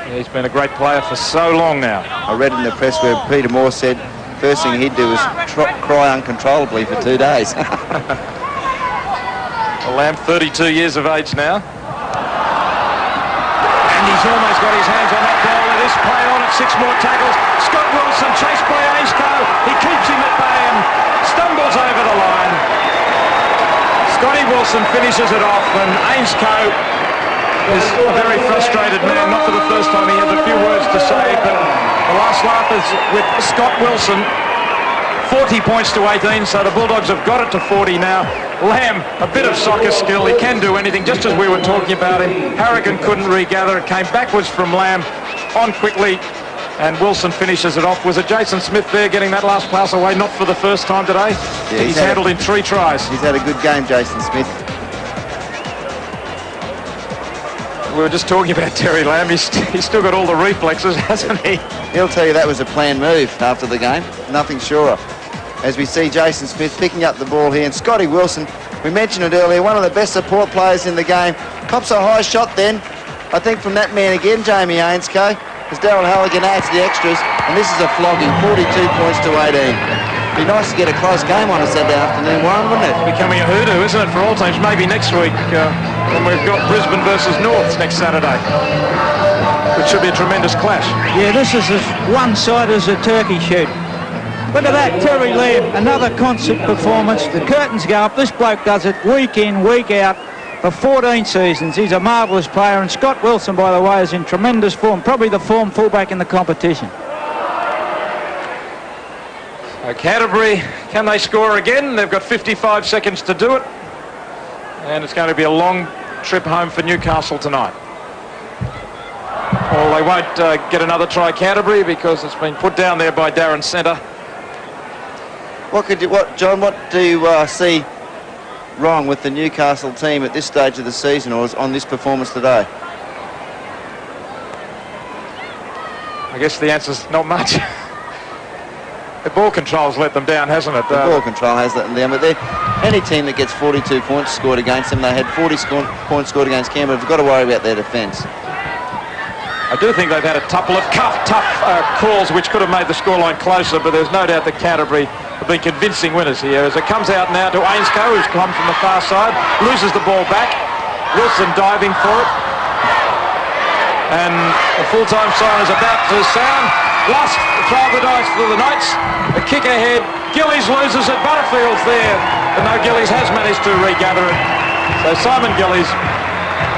Yeah, he's been a great player for so long now. I read in the press where Peter Moore said first thing he'd do is cry uncontrollably for 2 days. Lamb, 32 years of age now. And he's almost got his hands on that ball. It is play on at 6 more tackles. Scott Wilson chased by Ainscough. He keeps him at bay and stumbles over the line. Scotty Wilson finishes it off, and Ainscough is a very frustrated man. Not for the first time, he has a few words to say, but the last laugh is with Scott Wilson. 40 points to 18, so the Bulldogs have got it to 40 now. Lamb, a bit of soccer skill. He can do anything, just as we were talking about him. Harrigan couldn't regather. It came backwards from Lamb, on quickly, and Wilson finishes it off. Was it Jason Smith there getting that last pass away? Not for the first time today. Yeah, he's handled in 3 tries. He's had a good game, Jason Smith. We were just talking about Terry Lamb. He's still got all the reflexes, hasn't he? He'll tell you that was a planned move after the game. Nothing sure of. As we see Jason Smith picking up the ball here, and Scotty Wilson, we mentioned it earlier, one of the best support players in the game. Cops a high shot then, I think, from that man again, Jamie Ainscough, as Daryl Halligan adds the extras, and this is a flogging, 42 points to 18. Be nice to get a close game on a Saturday afternoon, Warren, wouldn't it? It's becoming a hoodoo, isn't it, for all teams? Maybe next week when we've got Brisbane versus North next Saturday, which should be a tremendous clash. Yeah, this is as one-sided as a turkey shoot. Look at that, Terry Lamb, another concert performance. The curtains go up. This bloke does it week in, week out for 14 seasons. He's a marvellous player, and Scott Wilson, by the way, is in tremendous form, probably the form fullback in the competition. Canterbury, can they score again? They've got 55 seconds to do it, and it's going to be a long trip home for Newcastle tonight. Well, they won't get another try, Canterbury, because it's been put down there by Darren Centre. John, what do you see wrong with the Newcastle team at this stage of the season, or on this performance today? I guess the answer's not much. The ball control's let them down, hasn't it? The ball control has let them down, but any team that gets 42 points scored against them, they had 40 points scored against Canberra, they've got to worry about their defence. I do think they've had a couple of tough calls which could have made the scoreline closer, but there's no doubt that Canterbury have been convincing winners here. As it comes out now to Ainscough, who's come from the far side, loses the ball back, Wilson diving for it. And the full-time siren is about to sound. Last throw of the dice for the Knights. The kick ahead. Gillies loses it. Butterfield's there. But no, Gillies has managed to regather it. So Simon Gillies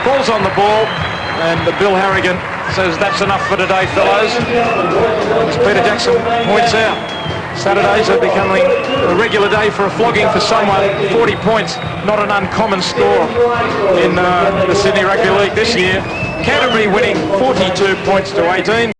falls on the ball. And Bill Halligan says, that's enough for today, fellows. As Peter Jackson points out, Saturdays are becoming a regular day for a flogging for someone. 40 points, not an uncommon score in the Sydney Rugby League this year. Canterbury winning 42 points to 18.